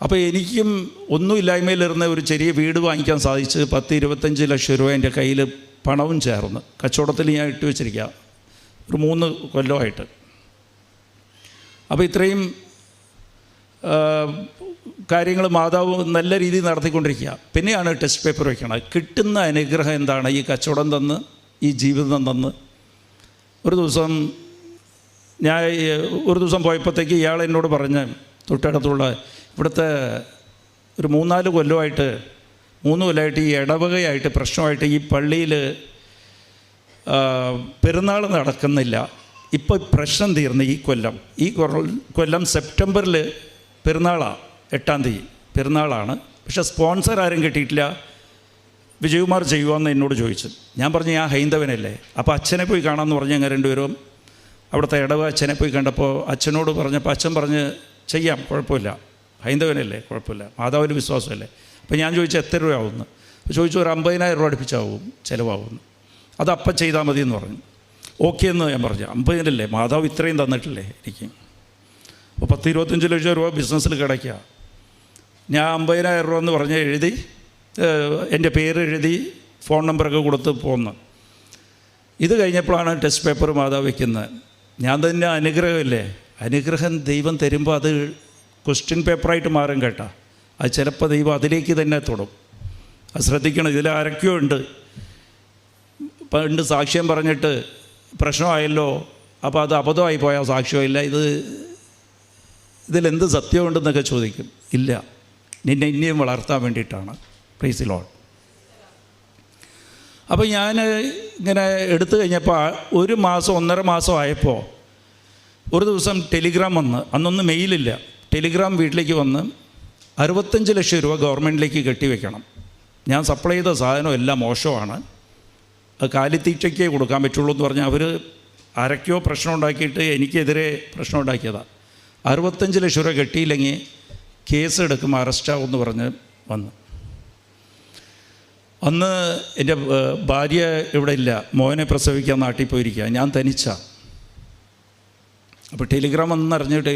അപ്പോൾ എനിക്കും ഒന്നുമില്ലായ്മയിലിരുന്ന ഒരു ചെറിയ വീട് വാങ്ങിക്കാൻ സാധിച്ച് 10-25 ലക്ഷം രൂപ എൻ്റെ കയ്യിൽ പണവും ചേർന്ന് കച്ചവടത്തിൽ ഞാൻ ഇട്ട് വെച്ചിരിക്കുക ഒരു 3 കൊല്ലമായിട്ട്. അപ്പോൾ ഇത്രയും കാര്യങ്ങൾ മാതാവ് നല്ല രീതിയിൽ നടത്തിക്കൊണ്ടിരിക്കുക. പിന്നെയാണ് ടെസ്റ്റ് പേപ്പർ വയ്ക്കണം. കിട്ടുന്ന അനുഗ്രഹം എന്താണ്? ഈ കച്ചവടം തന്ന്, ഈ ജീവിതം തന്ന്. ഒരു ദിവസം പോയപ്പോഴത്തേക്ക് ഇയാൾ എന്നോട് പറഞ്ഞ്, തൊട്ടടുത്തുള്ള ഇവിടുത്തെ ഒരു 3-4 കൊല്ലമായിട്ട് ഈ ഇടവകയായിട്ട് പ്രശ്നമായിട്ട് ഈ പള്ളിയിൽ പെരുന്നാൾ നടക്കുന്നില്ല. ഇപ്പോൾ പ്രശ്നം തീർന്ന് ഈ കൊല്ലം സെപ്റ്റംബറിൽ പെരുന്നാളാണ്, 8-ാം തീയതി പെരുന്നാളാണ്. പക്ഷേ സ്പോൺസർ ആരും കിട്ടിയിട്ടില്ല. വിജയകുമാർ ചെയ്യുവാന്ന് എന്നോട് ചോദിച്ചു. ഞാൻ പറഞ്ഞു ഞാൻ ഹൈന്ദവനല്ലേ, അപ്പോൾ അച്ഛനെ പോയി കാണാമെന്ന് പറഞ്ഞ് ഞങ്ങൾ രണ്ടുപേരും അവിടുത്തെ ഇടവക അച്ഛനെ പോയി കണ്ടപ്പോൾ അച്ഛനോട് പറഞ്ഞപ്പോൾ അച്ഛൻ പറഞ്ഞ് ചെയ്യാം, കുഴപ്പമില്ല, ഹൈന്ദവനല്ലേ, കുഴപ്പമില്ല, മാതാവിൽ വിശ്വാസമല്ലേ. അപ്പോൾ ഞാൻ ചോദിച്ചു എത്ര രൂപയാവുമെന്ന്. ചോദിച്ചു ഒരു 50,000 രൂപ അടുപ്പിച്ചാവും ചിലവാകുമെന്ന്. അത് അപ്പം ചെയ്താൽ മതി എന്ന് പറഞ്ഞു. ഓക്കെ എന്ന് ഞാൻ പറഞ്ഞു. 50,000 മാതാവ് ഇത്രയും തന്നിട്ടില്ലേ എനിക്ക്. അപ്പോൾ 10-25 ലക്ഷം രൂപ ബിസിനസ്സിൽ കിടക്കുക. ഞാൻ 50,000 രൂപ എന്ന് പറഞ്ഞ് എഴുതി, എൻ്റെ പേര് എഴുതി ഫോൺ നമ്പറൊക്കെ കൊടുത്ത് പോന്ന്. ഇത് കഴിഞ്ഞപ്പോഴാണ് ടെസ്റ്റ് പേപ്പർ മാതാവ് വയ്ക്കുന്നത്. ഞാൻ തന്നെ അനുഗ്രഹമില്ലേ, അനുഗ്രഹം ദൈവം തരുമ്പോൾ അത് ക്വസ്റ്റ്യൻ പേപ്പറായിട്ട് മാറും കേട്ടോ. അത് ചിലപ്പോൾ ദൈവം അതിലേക്ക് തന്നെ തൊടും. അത് ശ്രദ്ധിക്കണം. ഇതിൽ ആരൊക്കെയോ ഉണ്ട് സാക്ഷ്യം പറഞ്ഞിട്ട് പ്രശ്നമായല്ലോ, അപ്പോൾ അത് അബദ്ധമായി പോയാൽ സാക്ഷ്യമില്ല, ഇതിലെന്ത് സത്യമുണ്ടെന്നൊക്കെ ചോദിക്കും. ഇല്ല, നിന്നെ ഇനിയും വളർത്താൻ വേണ്ടിയിട്ടാണ്. Price the Lord. അപ്പോൾ ഞാൻ ഇങ്ങനെ എടുത്തു കഴിഞ്ഞപ്പോൾ 1 മാസം 1.5 മാസം ആയപ്പോൾ ഒരു ദിവസം ടെലിഗ്രാം വന്ന്, അന്നൊന്നും മെയിലില്ല, ടെലിഗ്രാം വീട്ടിലേക്ക് വന്ന് 65 ലക്ഷം രൂപ ഗവൺമെൻറ്റിലേക്ക് കെട്ടിവെക്കണം. ഞാൻ സപ്ലൈ ചെയ്ത സാധനം എല്ലാം മോശമാണ്, അത് കാലിത്തീറ്റയ്ക്കേ കൊടുക്കാൻ പറ്റുള്ളൂ എന്ന് പറഞ്ഞാൽ അവർ ആരൊക്കെയോ പ്രശ്നം ഉണ്ടാക്കിയിട്ട് എനിക്കെതിരെ പ്രശ്നം ഉണ്ടാക്കിയതാണ്. 65 ലക്ഷം രൂപ കെട്ടിയില്ലെങ്കിൽ കേസ് എടുക്കും, അറസ്റ്റാവുമെന്ന് പറഞ്ഞ് വന്നു. അന്ന് എൻ്റെ ഭാര്യ ഇവിടെ ഇല്ല, മോനെ പ്രസവിക്കാൻ നാട്ടിൽ പോയിരിക്കുക, ഞാൻ തനിച്ചാണ്. അപ്പോൾ ടെലിഗ്രാം വന്നറിഞ്ഞിട്ട്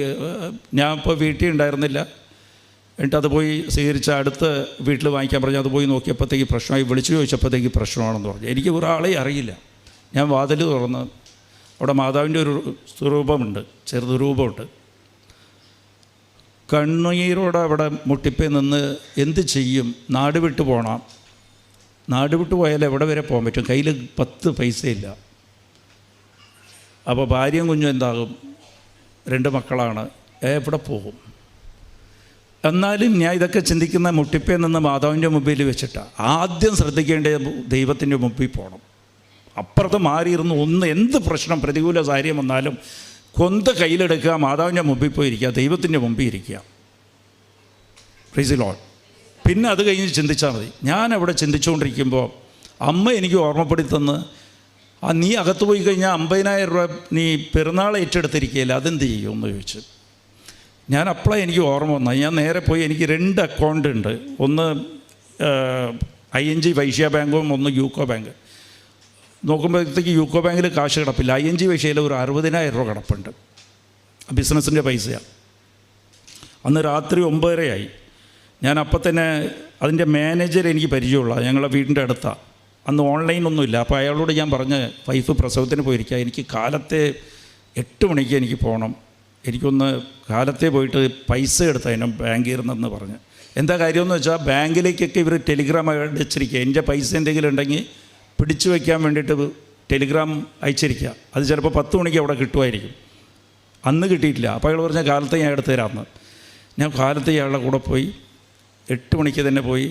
ഞാൻ ഇപ്പോൾ വീട്ടിൽ ഉണ്ടായിരുന്നില്ല. എന്നിട്ട് അത് പോയി സ്വീകരിച്ച അടുത്ത വീട്ടിൽ വാങ്ങിക്കാൻ പറഞ്ഞു. അത് പോയി നോക്കിയപ്പോഴത്തേക്ക് പ്രശ്നമായി. വിളിച്ചു ചോദിച്ചപ്പോഴത്തേക്ക് പ്രശ്നമാണെന്ന് പറഞ്ഞു. എനിക്ക് ഒരാളെ അറിയില്ല. ഞാൻ വാതിൽ തുറന്ന് അവിടെ മാതാവിൻ്റെ ഒരു സ്വരൂപമുണ്ട്, ചെറുത് രൂപമുണ്ട്. കണ്ണീരോടെ അവിടെ മുട്ടിപ്പേ നിന്ന് എന്ത് ചെയ്യും, നാട് വിട്ട് പോകണം. നാട് വിട്ട് പോയാൽ എവിടെ വരെ പോകാൻ പറ്റും, കയ്യിൽ 10 പൈസയില്ല. അപ്പോൾ ഭാര്യയും കുഞ്ഞും എന്താകും, 2 മക്കളാണ്, എവിടെ പോകും. എന്നാലും ഞാൻ ഇതൊക്കെ ചിന്തിക്കുന്ന മുട്ടിപ്പേ നിന്ന് മാതാവിൻ്റെ മുമ്പിൽ വെച്ചിട്ടാണ്. ആദ്യം ശ്രദ്ധിക്കേണ്ടത് ദൈവത്തിൻ്റെ മുമ്പിൽ പോകണം. അപ്പുറത്ത് മാറിയിരുന്ന് എന്ത് പ്രശ്നം പ്രതികൂല കാര്യം വന്നാലും കൊന്ത കയ്യിലെടുക്കുക, മാതാവിൻ്റെ മുമ്പിൽ പോയിരിക്കുക, ദൈവത്തിൻ്റെ മുമ്പിൽ ഇരിക്കുക. Price the Lord. പിന്നെ അത് കഴിഞ്ഞ് ചിന്തിച്ചാൽ മതി. ഞാൻ അവിടെ ചിന്തിച്ചുകൊണ്ടിരിക്കുമ്പോൾ അമ്മ എനിക്ക് ഓർമ്മപ്പെടുത്തി തന്ന്, നീ അകത്ത് പോയി കഴിഞ്ഞാൽ 50,000 രൂപ നീ പെരുന്നാൾ ഏറ്റെടുത്തിരിക്കുകയില്ല, അതെന്ത് ചെയ്യുമെന്ന് ചോദിച്ചു. ഞാൻ അപ്പോഴാണ് എനിക്ക് ഓർമ്മ വന്നത്. ഞാൻ നേരെ പോയി, എനിക്ക് 2 അക്കൗണ്ട് ഉണ്ട്, ഒന്ന് ING വൈശ്യ ബാങ്കും ഒന്ന് യൂക്കോ ബാങ്ക്. നോക്കുമ്പോഴത്തേക്ക് യൂക്കോ ബാങ്കിൽ കാശ് കിടപ്പില്ല, ING വൈശ്യയിൽ ഒരു 60,000 രൂപ കിടപ്പുണ്ട്, ബിസിനസ്സിൻ്റെ പൈസയാണ്. അന്ന് രാത്രി 9:30 ഞാൻ അപ്പം തന്നെ അതിൻ്റെ മാനേജർ എനിക്ക് പരിചയമുള്ള, ഞങ്ങളുടെ വീടിൻ്റെ അടുത്താണ്. അന്ന് ഓൺലൈനൊന്നുമില്ല. അപ്പോൾ അയാളോട് ഞാൻ പറഞ്ഞ് വൈഫ് പ്രസവത്തിന് പോയിരിക്കുക, എനിക്ക് കാലത്തെ 8 മണിക്ക് എനിക്ക് പോകണം, എനിക്കൊന്ന് കാലത്തെ പോയിട്ട് പൈസ എടുത്തതിനും ബാങ്കിൽ ഇരുന്നെന്ന് പറഞ്ഞ്. എന്താ കാര്യമെന്ന് വെച്ചാൽ ബാങ്കിലേക്കൊക്കെ ഇവർ ടെലിഗ്രാം അയച്ചിരിക്കുക, എൻ്റെ പൈസ എന്തെങ്കിലും ഉണ്ടെങ്കിൽ പിടിച്ചു വയ്ക്കാൻ വേണ്ടിയിട്ട് ടെലിഗ്രാം അയച്ചിരിക്കുക. അത് ചിലപ്പോൾ 10 മണിക്ക് അവിടെ കിട്ടുമായിരിക്കും. അന്ന് കിട്ടിയിട്ടില്ല. അപ്പോൾ അയാൾ പറഞ്ഞാൽ കാലത്തെ ഞാൻ എടുത്തു തരാമെന്ന്. ഞാൻ കാലത്തെ അയാളുടെ കൂടെ പോയി 8 മണിക്ക് തന്നെ പോയി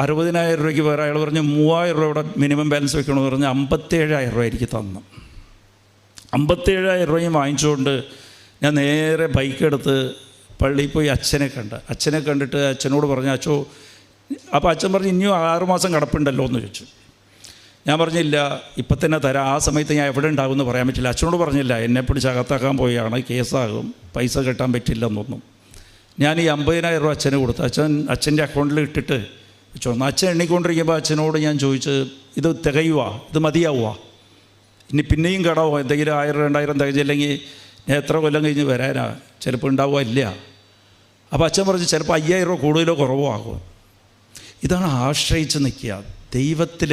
60,000 രൂപയ്ക്ക് വേറെ അയാൾ പറഞ്ഞ് 3,000 രൂപ ഇവിടെ മിനിമം ബാലൻസ് വെക്കണമെന്ന് പറഞ്ഞ് 57,000 രൂപ എനിക്ക് തന്നു. 57,000 രൂപയും വാങ്ങിച്ചുകൊണ്ട് ഞാൻ നേരെ ബൈക്ക് എടുത്ത് പള്ളിയിൽ പോയി അച്ഛനെ കണ്ടിട്ട് അച്ഛനോട് പറഞ്ഞു, അച്ഛോ. അപ്പോൾ അച്ഛൻ പറഞ്ഞു ഇനിയും 6 മാസം കിടപ്പുണ്ടല്ലോ എന്ന് ചോദിച്ചു. ഞാൻ പറഞ്ഞില്ല, ഇപ്പം തന്നെ തരാം, ആ സമയത്ത് ഞാൻ എവിടെ ഉണ്ടാകുമെന്ന് പറയാൻ പറ്റില്ല. അച്ഛനോട് പറഞ്ഞില്ല, എന്നെ പിടിച്ച് അകത്താക്കാൻ പോയാണ്, കേസാകും, പൈസ കെട്ടാൻ പറ്റില്ലെന്നൊന്നും. ഞാൻ ഈ 50,000 രൂപ അച്ഛന് കൊടുത്തു. അച്ഛൻ്റെ അക്കൗണ്ടിൽ ഇട്ടിട്ട് വെച്ചോ. അച്ഛൻ എണ്ണിക്കൊണ്ടിരിക്കുമ്പോൾ അച്ഛനോട് ഞാൻ ചോദിച്ച്, ഇത് തികയുക, ഇത് മതിയാവുക, ഇനി പിന്നെയും കടമോ, എന്തെങ്കിലും 1,000-2,000 തികച്ചില്ലെങ്കിൽ ഞാൻ എത്ര കൊല്ലം കഴിഞ്ഞ് വരാനാ, ചിലപ്പോൾ ഉണ്ടാവുക ഇല്ല. അപ്പോൾ അച്ഛൻ പറഞ്ഞ് ചിലപ്പോൾ 5,000 രൂപ കൂടുതലോ കുറവോ ആകും. ഇതാണ് ആശ്രയിച്ച് നിൽക്കുക. ദൈവത്തിൽ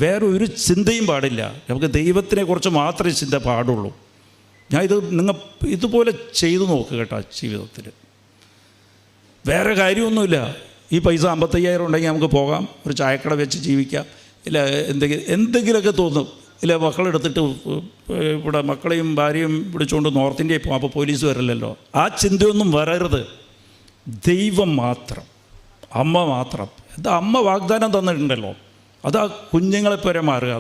വേറെ ഒരു ചിന്തയും പാടില്ല. നമുക്ക് ദൈവത്തിനെക്കുറിച്ച് മാത്രമേ ചിന്ത പാടുള്ളൂ. ഞാൻ നിങ്ങൾ ഇതുപോലെ ചെയ്തു നോക്കുക കേട്ടോ ജീവിതത്തിൽ. വേറെ കാര്യമൊന്നുമില്ല. ഈ പൈസ 55,000 ഉണ്ടെങ്കിൽ നമുക്ക് പോകാം, ഒരു ചായക്കട വെച്ച് ജീവിക്കാം, ഇല്ല എന്തെങ്കിലുമൊക്കെ തോന്നും. ഇല്ല മക്കളെടുത്തിട്ട് ഇവിടെ മക്കളെയും ഭാര്യയും പിടിച്ചുകൊണ്ട് നോർത്ത് ഇന്ത്യയിൽ പോകും, അപ്പോൾ പോലീസ് വരില്ലല്ലോ. ആ ചിന്തയൊന്നും വരരുത്. ദൈവം മാത്രം, അമ്മ മാത്രം. എന്താ അമ്മ വാഗ്ദാനം തന്നിട്ടുണ്ടല്ലോ, അതാ കുഞ്ഞുങ്ങളെപ്പോലെ മാറുക.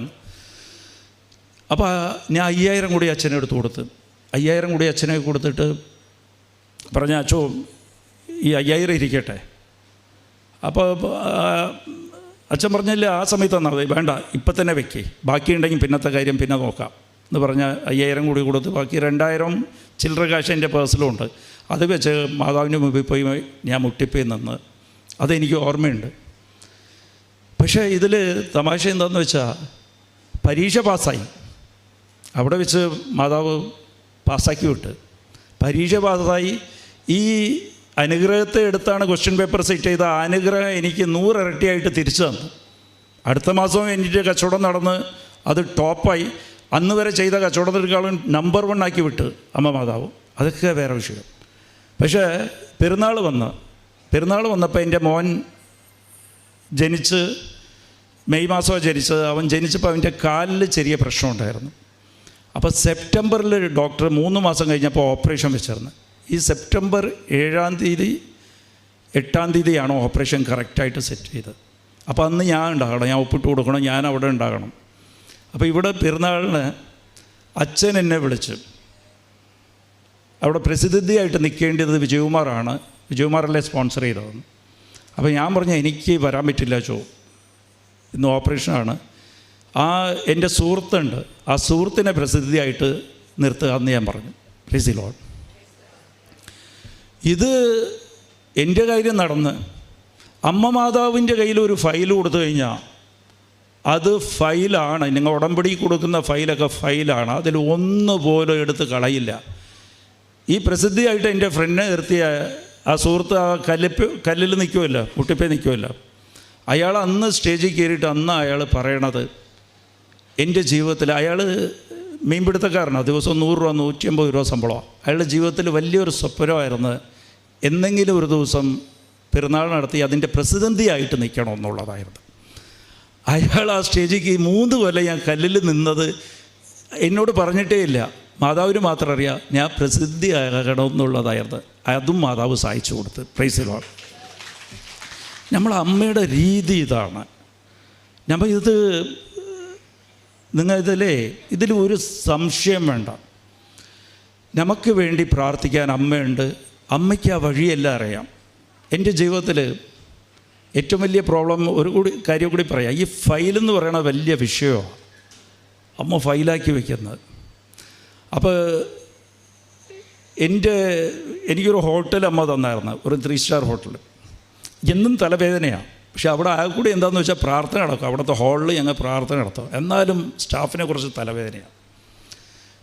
അപ്പോൾ ഞാൻ 5,000 കൂടി അച്ഛനെ എടുത്ത് കൊടുത്ത് 5,000 കൂടി അച്ഛനെ കൊടുത്തിട്ട് പറഞ്ഞ അച്ഛോ ഈ 5,000 ഇരിക്കട്ടെ. അപ്പോൾ അച്ഛൻ പറഞ്ഞില്ല ആ സമയത്ത് തന്നാൽ മതി, വേണ്ട ഇപ്പം തന്നെ വെക്കേ, ബാക്കിയുണ്ടെങ്കിൽ പിന്നത്തെ കാര്യം പിന്നെ നോക്കാം എന്ന് പറഞ്ഞാൽ 5,000 കൂടി കൊടുത്ത് ബാക്കി 2,000 ചില്ലറ കാശ് എൻ്റെ പേഴ്സിലുണ്ട്. അത് വെച്ച് മാതാവിൻ്റെ മുമ്പിൽ പോയി ഞാൻ മുട്ടിപ്പോയി നിന്ന്, അതെനിക്ക് ഓർമ്മയുണ്ട്. പക്ഷേ ഇതിൽ തമാശ എന്താണെന്ന് വെച്ചാൽ പരീക്ഷ പാസ്സായി, അവിടെ വെച്ച് മാതാവ് പാസ്സാക്കി വിട്ട്. പരീക്ഷ പാസ്സായി. ഈ അനുഗ്രഹത്തെ എടുത്താണ് ക്വസ്റ്റ്യൻ പേപ്പർ സെറ്റ് ചെയ്ത അനുഗ്രഹം എനിക്ക് 100 ഇരട്ടിയായിട്ട് തിരിച്ചു തന്നു. അടുത്ത മാസം എൻ്റെ കച്ചവടം നടന്ന് അത് ടോപ്പായി. അന്ന് വരെ ചെയ്ത കച്ചവടത്തിനേക്കാളും നമ്പർ 1 ആക്കി വിട്ട് അമ്മ മാതാവ്. അതൊക്കെ വേറെ വിഷയം. പക്ഷേ പെരുന്നാൾ വന്നപ്പോൾ എൻ്റെ മോൻ ജനിച്ച് മെയ് മാസമാണ് ജനിച്ചത്. അവൻ ജനിച്ചപ്പോൾ അവൻ്റെ കാലിൽ ചെറിയ പ്രശ്നമുണ്ടായിരുന്നു. അപ്പോൾ സെപ്റ്റംബറിൽ ഡോക്ടർ 3 മാസം കഴിഞ്ഞപ്പോൾ ഓപ്പറേഷൻ വെച്ചിരുന്നു. ഈ സെപ്റ്റംബർ 7-ാം തീയതി 8-ാം തീയതിയാണ് ഓപ്പറേഷൻ കറക്റ്റായിട്ട് സെറ്റ് ചെയ്തത്. അപ്പോൾ അന്ന് ഞാൻ ഉണ്ടാകണം, ഞാൻ ഒപ്പിട്ട് കൊടുക്കണം, ഞാൻ അവിടെ ഉണ്ടാകണം. അപ്പോൾ ഇവിടെ പെരുന്നാളിന് അച്ഛൻ എന്നെ വിളിച്ച്, അവിടെ പ്രസിദ്ധിയായിട്ട് നിൽക്കേണ്ടത് വിജയകുമാറാണ്, വിജയകുമാറല്ലേ സ്പോൺസർ ചെയ്തതെന്ന്. അപ്പോൾ ഞാൻ പറഞ്ഞു എനിക്ക് വരാൻ പറ്റില്ല ചോ, ഇന്ന് ഓപ്പറേഷനാണ്. എൻ്റെ സുഹൃത്തുണ്ട്, ആ സുഹൃത്തിനെ പ്രസിദ്ധിയായിട്ട് നിർത്തുക എന്ന് ഞാൻ പറഞ്ഞു. Price the lord. ഇത് എൻ്റെ കാര്യം നടന്ന് അമ്മ മാതാവിൻ്റെ കയ്യിൽ ഒരു ഫയൽ കൊടുത്തു കഴിഞ്ഞാൽ അത് ഫയലാണ്. നിങ്ങൾ ഉടമ്പടി കൊടുക്കുന്ന ഫയലൊക്കെ ഫയലാണ്, അതിൽ ഒന്നുപോലും എടുത്ത് കളയില്ല. ഈ പ്രസിദ്ധിയായിട്ട് എൻ്റെ ഫ്രണ്ടിനെ നിർത്തിയ ആ സുഹൃത്ത് ആ കല്ലിൽ നിൽക്കുമല്ലോ, മുട്ടിപ്പേ നിൽക്കുമല്ലോ, അയാൾ അന്ന് സ്റ്റേജിൽ കയറിയിട്ട് അന്ന് അയാൾ പറയണത് എൻ്റെ ജീവിതത്തിൽ, അയാൾ മീൻപിടുത്തക്കാരനാണ്, ദിവസം 100 രൂപ 150 രൂപ ശമ്പളമാണ്. അയാളുടെ ജീവിതത്തിൽ വലിയൊരു സ്വപ്നമായിരുന്നു എന്തെങ്കിലും ഒരു ദിവസം പെരുന്നാൾ നടത്തി അതിൻ്റെ പ്രസിദ്ധന്തിയായിട്ട് നിൽക്കണമെന്നുള്ളതായിരുന്നു. അയാൾ ആ സ്റ്റേജിലേക്ക് 3 കൊല്ലം ഞാൻ കല്ലിൽ നിന്നത് എന്നോട് പറഞ്ഞിട്ടേ ഇല്ല. മാതാവിന് മാത്രം അറിയാം ഞാൻ പ്രസിദ്ധിയാകണമെന്നുള്ളതായിരുന്നു. അതും മാതാവ് സഹായിച്ചു കൊടുത്ത്. Price the Lord. നമ്മളെ അമ്മയുടെ രീതി ഇതാണ്. നമ്മൾ ഇത് നിങ്ങൾ ഇതിൽ ഒരു സംശയം വേണ്ട. നമുക്ക് വേണ്ടി പ്രാർത്ഥിക്കാൻ അമ്മയുണ്ട്. അമ്മയ്ക്ക് ആ വഴിയെല്ലാം അറിയാം. എൻ്റെ ജീവിതത്തിൽ ഏറ്റവും വലിയ പ്രോബ്ലം ഒരു കാര്യം കൂടി പറയാം. ഈ ഫയലെന്ന് പറയണ വലിയ വിഷയമാണ് അമ്മ ഫയലാക്കി വയ്ക്കുന്നത്. അപ്പോൾ എനിക്കൊരു ഹോട്ടൽ അമ്മ തന്നായിരുന്നു, ഒരു 3 സ്റ്റാർ ഹോട്ടൽ. എന്നും തലവേദനയാണ്. പക്ഷെ അവിടെ ആ കൂടി എന്താണെന്ന് വെച്ചാൽ പ്രാർത്ഥന നടക്കും. അവിടുത്തെ ഹാളിൽ ഞങ്ങൾ പ്രാർത്ഥന നടത്തും. എന്നാലും സ്റ്റാഫിനെ കുറിച്ച്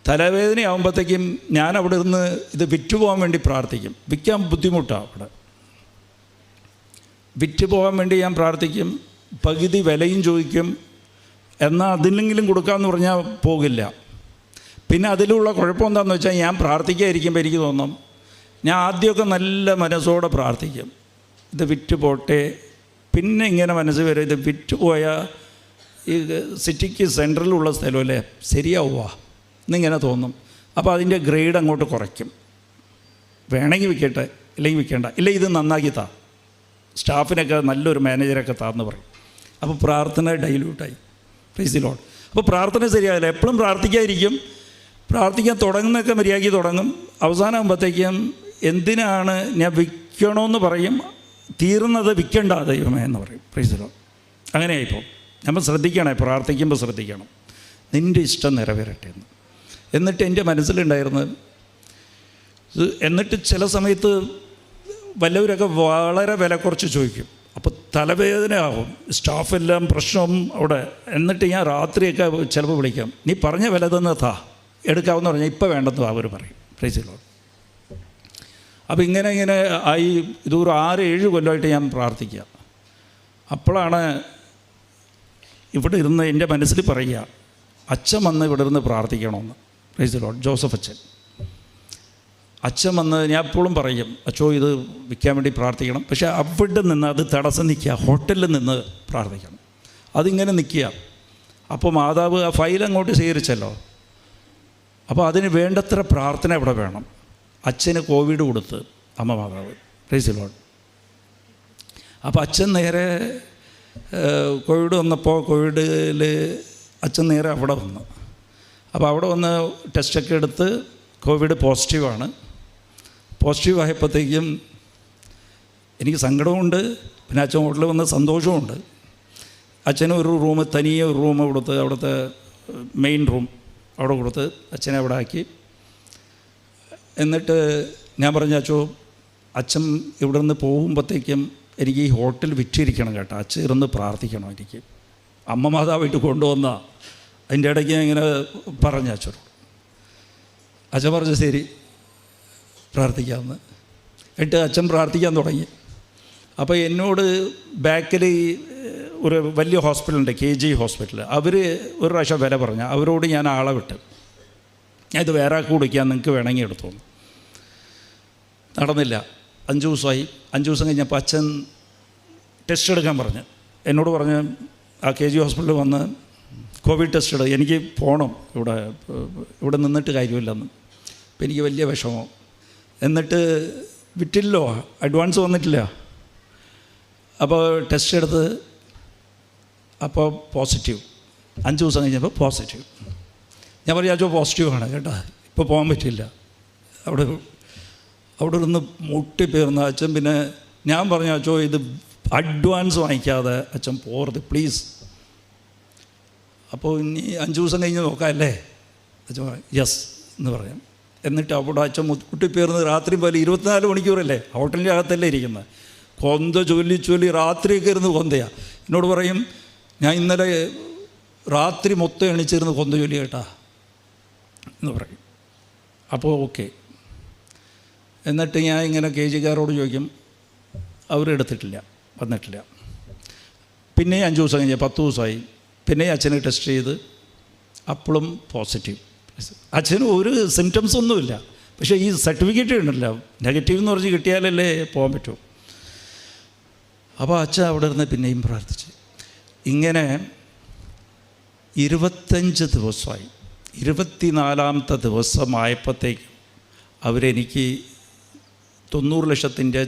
തലവേദനയാകുമ്പോഴത്തേക്കും ഞാൻ അവിടെ നിന്ന് ഇത് വിറ്റുപോകാൻ വേണ്ടി പ്രാർത്ഥിക്കും. വിൽക്കാൻ ബുദ്ധിമുട്ടാണ് അവിടെ. വിറ്റുപോകാൻ വേണ്ടി ഞാൻ പ്രാർത്ഥിക്കും. പകുതി വിലയും ചോദിക്കും. എന്നാൽ അതിലെങ്കിലും കൊടുക്കാമെന്ന് പറഞ്ഞാൽ പോകില്ല. പിന്നെ അതിലുള്ള കുഴപ്പം എന്താണെന്ന് വെച്ചാൽ ഞാൻ പ്രാർത്ഥിക്കാതിരിക്കുമ്പോൾ എനിക്ക് തോന്നും, ഞാൻ ആദ്യമൊക്കെ നല്ല മനസ്സോടെ പ്രാർത്ഥിക്കും, ഇത് വിറ്റ് പോട്ടെ. പിന്നെ ഇങ്ങനെ മനസ്സ് വരും, ഇത് വിറ്റ് പോയാൽ ഈ സിറ്റിക്ക് സെൻട്രലുള്ള സ്ഥലമല്ലേ, ശരിയാവുക എന്നിങ്ങനെ തോന്നും. അപ്പോൾ അതിൻ്റെ ഗ്രേഡ് അങ്ങോട്ട് കുറയ്ക്കും. വേണമെങ്കിൽ വിൽക്കട്ടെ, ഇല്ലെങ്കിൽ വിൽക്കേണ്ട, ഇല്ല ഇത് നന്നാക്കി താ, സ്റ്റാഫിനൊക്കെ നല്ലൊരു മാനേജരൊക്കെ താന്ന് പറയും. അപ്പോൾ പ്രാർത്ഥന ഡൈല്യൂട്ടായി. Price the Lord. അപ്പോൾ പ്രാർത്ഥന ശരിയാവില്ല. എപ്പോഴും പ്രാർത്ഥിക്കാതിരിക്കും. പ്രാർത്ഥിക്കാൻ തുടങ്ങുന്നതൊക്കെ മര്യാദയ്ക്ക് തുടങ്ങും. അവസാനമാകുമ്പോഴത്തേക്കും എന്തിനാണ് ഞാൻ വിൽക്കണമെന്ന് പറയും. തീർന്നത് വിൽക്കേണ്ട ദൈവമേ എന്ന് പറയും. Price the Lord. അങ്ങനെയായിപ്പോൾ നമ്മൾ ശ്രദ്ധിക്കണേ, പ്രാർത്ഥിക്കുമ്പോൾ ശ്രദ്ധിക്കണം, നിൻ്റെ ഇഷ്ടം നിറവേറട്ടെ എന്ന്. എന്നിട്ട് എൻ്റെ മനസ്സിലുണ്ടായിരുന്നത്, എന്നിട്ട് ചില സമയത്ത് വല്ലവരൊക്കെ വളരെ വില കുറച്ച് ചോദിക്കും. അപ്പോൾ തലവേദനയാകും, സ്റ്റാഫെല്ലാം പ്രശ്നം അവിടെ. എന്നിട്ട് ഞാൻ രാത്രിയൊക്കെ ചിലപ്പോൾ വിളിക്കാം, നീ പറഞ്ഞ വില തന്നതാ എടുക്കാമെന്ന് പറഞ്ഞാൽ ഇപ്പം വേണ്ടെന്ന് അവർ പറയും. Price the Lord. അപ്പോൾ ഇങ്ങനെ ആയി. ഇതൊരു 6-7 കൊല്ലമായിട്ട് ഞാൻ പ്രാർത്ഥിക്കുക. അപ്പോഴാണ് ഇവിടെ ഇരുന്ന് എൻ്റെ മനസ്സിൽ പറയുക, അച്ഛൻ വന്ന് ഇവിടെ ഇരുന്ന് പ്രാർത്ഥിക്കണമെന്ന്. Price the Lord. ജോസഫ് അച്ഛൻ അച്ഛൻ വന്ന് ഞാൻ എപ്പോഴും പറയും, അച്ഛോ ഇത് വിൽക്കാൻ വേണ്ടി പ്രാർത്ഥിക്കണം. പക്ഷേ അവിടെ നിന്ന് അത് തടസ്സം നിൽക്കുക, ഹോട്ടലിൽ നിന്ന് പ്രാർത്ഥിക്കണം, അതിങ്ങനെ നിൽക്കുക. അപ്പോൾ മാതാവ് ആ ഫയൽ അങ്ങോട്ട് സ്വീകരിച്ചല്ലോ. അപ്പോൾ അതിന് വേണ്ടത്ര പ്രാർത്ഥന ഇവിടെ വേണം. അച്ഛന് കോവിഡ് കൊടുത്ത് അമ്മ മാതാവ്, പ്രൈസ് ദി ലോർഡ്. അപ്പോൾ അച്ഛൻ നേരെ കോവിഡ് വന്നപ്പോൾ കോവിഡിൽ അച്ഛൻ നേരെ അവിടെ വന്നു. അപ്പോൾ അവിടെ വന്ന് ടെസ്റ്റൊക്കെ എടുത്ത് കോവിഡ് പോസിറ്റീവാണ്. പോസിറ്റീവായപ്പോഴത്തേക്കും എനിക്ക് സങ്കടമുണ്ട്, പിന്നെ അച്ഛൻ ഹോട്ടലിൽ വന്ന് സന്തോഷമുണ്ട്. അച്ഛന് ഒരു റൂം, തനിയെ ഒരു റൂം കൊടുത്ത്, അവിടുത്തെ മെയിൻ റൂം അവിടെ കൊടുത്ത് അച്ഛനെ അവിടെ ആക്കി. എന്നിട്ട് ഞാൻ പറഞ്ഞു, അച്ഛോ അച്ഛൻ ഇവിടെ നിന്ന് പോകുമ്പോഴത്തേക്കും എനിക്ക് ഈ ഹോട്ടൽ വിറ്റിരിക്കണം കേട്ടോ, അച്ഛൻ ഇരുന്ന് പ്രാർത്ഥിക്കണം, എനിക്ക് അമ്മ മാതാവായിട്ട് കൊണ്ടുവന്ന. അതിൻ്റെ ഇടയ്ക്ക് ഇങ്ങനെ പറഞ്ഞു അച്ഛനോട്. അച്ഛൻ പറഞ്ഞു ശരി പ്രാർത്ഥിക്കാമെന്ന്. എന്നിട്ട് അച്ഛൻ പ്രാർത്ഥിക്കാൻ തുടങ്ങി. അപ്പോൾ എന്നോട് ബാക്കിൽ ഒരു വലിയ ഹോസ്പിറ്റലുണ്ട്, KG ഹോസ്പിറ്റൽ. അവർ ഒരു പ്രാവശ്യം വില പറഞ്ഞു. അവരോട് ഞാൻ ആളെ വിട്ട്, ഞാൻ ഇത് വേറെ ആൾക്ക് കൊടുക്കാൻ, നിങ്ങൾക്ക് വേണമെങ്കിൽ എടുത്തോന്നു. നടന്നില്ല. 5 ദിവസമായി. 5 ദിവസം കഴിഞ്ഞപ്പോൾ അച്ഛൻ ടെസ്റ്റ് എടുക്കാൻ പറഞ്ഞു. എന്നോട് പറഞ്ഞ് ആ KG ഹോസ്പിറ്റലിൽ വന്ന് കോവിഡ് ടെസ്റ്റ് എടുക്കുക, എനിക്ക് പോകണം, ഇവിടെ നിന്നിട്ട് കാര്യമില്ലെന്ന്. അപ്പോൾ എനിക്ക് വലിയ വിഷമം. എന്നിട്ട് വിറ്റില്ലോ, അഡ്വാൻസ് വന്നിട്ടില്ല. അപ്പോൾ ടെസ്റ്റ് എടുത്ത് അപ്പോൾ പോസിറ്റീവ്. 5 ദിവസം കഴിഞ്ഞപ്പോൾ പോസിറ്റീവ്. ഞാൻ പറഞ്ഞു പോസിറ്റീവാണ് കേട്ടോ, ഇപ്പോൾ പോകാൻ പറ്റില്ല. അവിടെ നിന്ന് മുട്ടിപ്പേർന്ന അച്ഛൻ. പിന്നെ ഞാൻ പറഞ്ഞു, അച്ഛോ ഇത് അഡ്വാൻസ് വാങ്ങിക്കാതെ അച്ഛൻ പോകരുത് പ്ലീസ്. അപ്പോൾ ഇനി 5 ദിവസം കഴിഞ്ഞ് നോക്കാമല്ലേ? അച്ഛൻ യെസ് എന്ന് പറയാം. എന്നിട്ട് അവിടെ അച്ഛൻ മുട്ടിപ്പേർന്ന് രാത്രി പോലെ 24 മണിക്കൂറല്ലേ ഹോട്ടലിൻ്റെ അകത്തല്ലേ ഇരിക്കുന്നത്. കൊന്ത ചൊല്ലി രാത്രിയൊക്കെ ഇരുന്ന് കൊന്തയാണ്. എന്നോട് പറയും, ഞാൻ ഇന്നലെ രാത്രി മൊത്തം എണിച്ചിരുന്ന് കൊന്ത ചൊല്ലി കേട്ടാ എന്ന് പറയും. അപ്പോൾ ഓക്കെ. എന്നിട്ട് ഞാൻ ഇങ്ങനെ KGക്കാരോട് ചോദിക്കും, അവരെടുത്തിട്ടില്ല, വന്നിട്ടില്ല. പിന്നെ 5 ദിവസം കഴിഞ്ഞ് 10 ദിവസമായി. പിന്നെ അച്ഛനെ ടെസ്റ്റ് ചെയ്ത് അപ്പോഴും പോസിറ്റീവ്. അച്ഛന് ഒരു സിംറ്റംസ് ഒന്നുമില്ല. പക്ഷേ ഈ സർട്ടിഫിക്കറ്റ് ഉണ്ടല്ലോ, നെഗറ്റീവ് എന്ന് പറഞ്ഞ് കിട്ടിയാലല്ലേ പോകാൻ പറ്റൂ. അപ്പോൾ അച്ഛൻ അവിടെ നിന്ന് പിന്നെയും പ്രാർത്ഥിച്ച്. ഇങ്ങനെ 25 ദിവസമായി. 24ാമത്തെ ദിവസമായപ്പോഴത്തേക്കും അവരെനിക്ക് 90 ലക്ഷത്തിൻ്റെ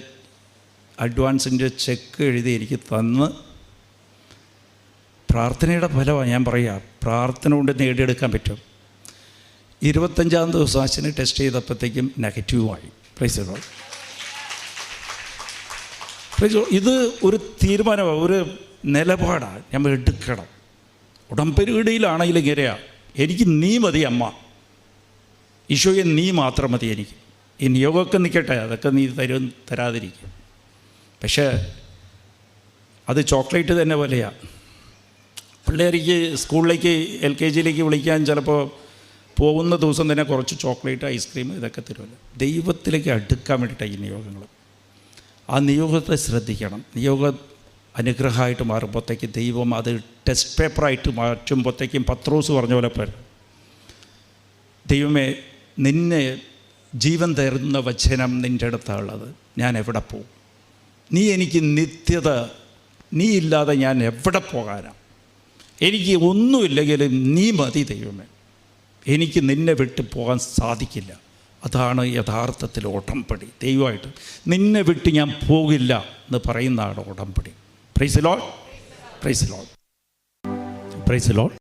അഡ്വാൻസിൻ്റെ ചെക്ക് എഴുതി എനിക്ക് തന്ന്. പ്രാർത്ഥനയുടെ ഫലമാണ് ഞാൻ പറയുക, പ്രാർത്ഥന കൊണ്ട് നേടിയെടുക്കാൻ പറ്റും. 25ാം ദിവസം അച്ഛനെ ടെസ്റ്റ് ചെയ്തപ്പോഴത്തേക്കും നെഗറ്റീവുമായി. Praise the lord. ഇത് ഒരു തീരുമാനമാണ്, ഒരു നിലപാടാണ് നമ്മൾ എടുക്കണം. ഉടമ്പടിയിലാണെങ്കിലും ഇങ്ങനെയാണ്, എനിക്ക് നീ മതി അമ്മ, ഈശോയെ നീ മാത്രം മതി എനിക്ക്. ഈ നിയോഗമൊക്കെ നിൽക്കട്ടെ, അതൊക്കെ നീ തരാതിരിക്കും. പക്ഷേ അത് ചോക്ലേറ്റ് തന്നെ പോലെയാണ്. പിള്ളേർക്ക് സ്കൂളിലേക്ക് LKGയിലേക്ക് വിളിക്കാൻ ചിലപ്പോൾ പോകുന്ന ദിവസം തന്നെ കുറച്ച് ചോക്ലേറ്റ്, ഐസ്ക്രീം ഇതൊക്കെ തരുമല്ലോ. ദൈവത്തിലേക്ക് അടുക്കാൻ വേണ്ടിയിട്ടാണ് ഈ നിയോഗങ്ങൾ. ആ നിയോഗത്തെ ശ്രദ്ധിക്കണം. നിയോഗം അനുഗ്രഹമായിട്ട് മാറുമ്പോഴത്തേക്ക് ദൈവം അത് ടെസ്റ്റ് പേപ്പറായിട്ട് മാറ്റുമ്പോഴത്തേക്കും പത്രോസ് പറഞ്ഞ പോലെ പറയും, ദൈവമേ നിന്നെ ജീവൻ തരുന്ന വചനം നിൻ്റെ അടുത്താണുള്ളത്, ഞാൻ എവിടെ പോകും? നീ എനിക്ക് നിത്യത, നീ ഇല്ലാതെ ഞാൻ എവിടെ പോകാനാണ്? എനിക്ക് ഒന്നുമില്ലെങ്കിലും നീ മതി ദൈവമേ, എനിക്ക് നിന്നെ വിട്ട് പോകാൻ സാധിക്കില്ല. അതാണ് യഥാർത്ഥത്തിൽ ഉടമ്പടി. ദൈവമായിട്ട് നിന്നെ വിട്ട് ഞാൻ പോകില്ല എന്ന് പറയുന്നതാണ് ഉടമ്പടി. Price the Lord, price the Lord, price the Lord.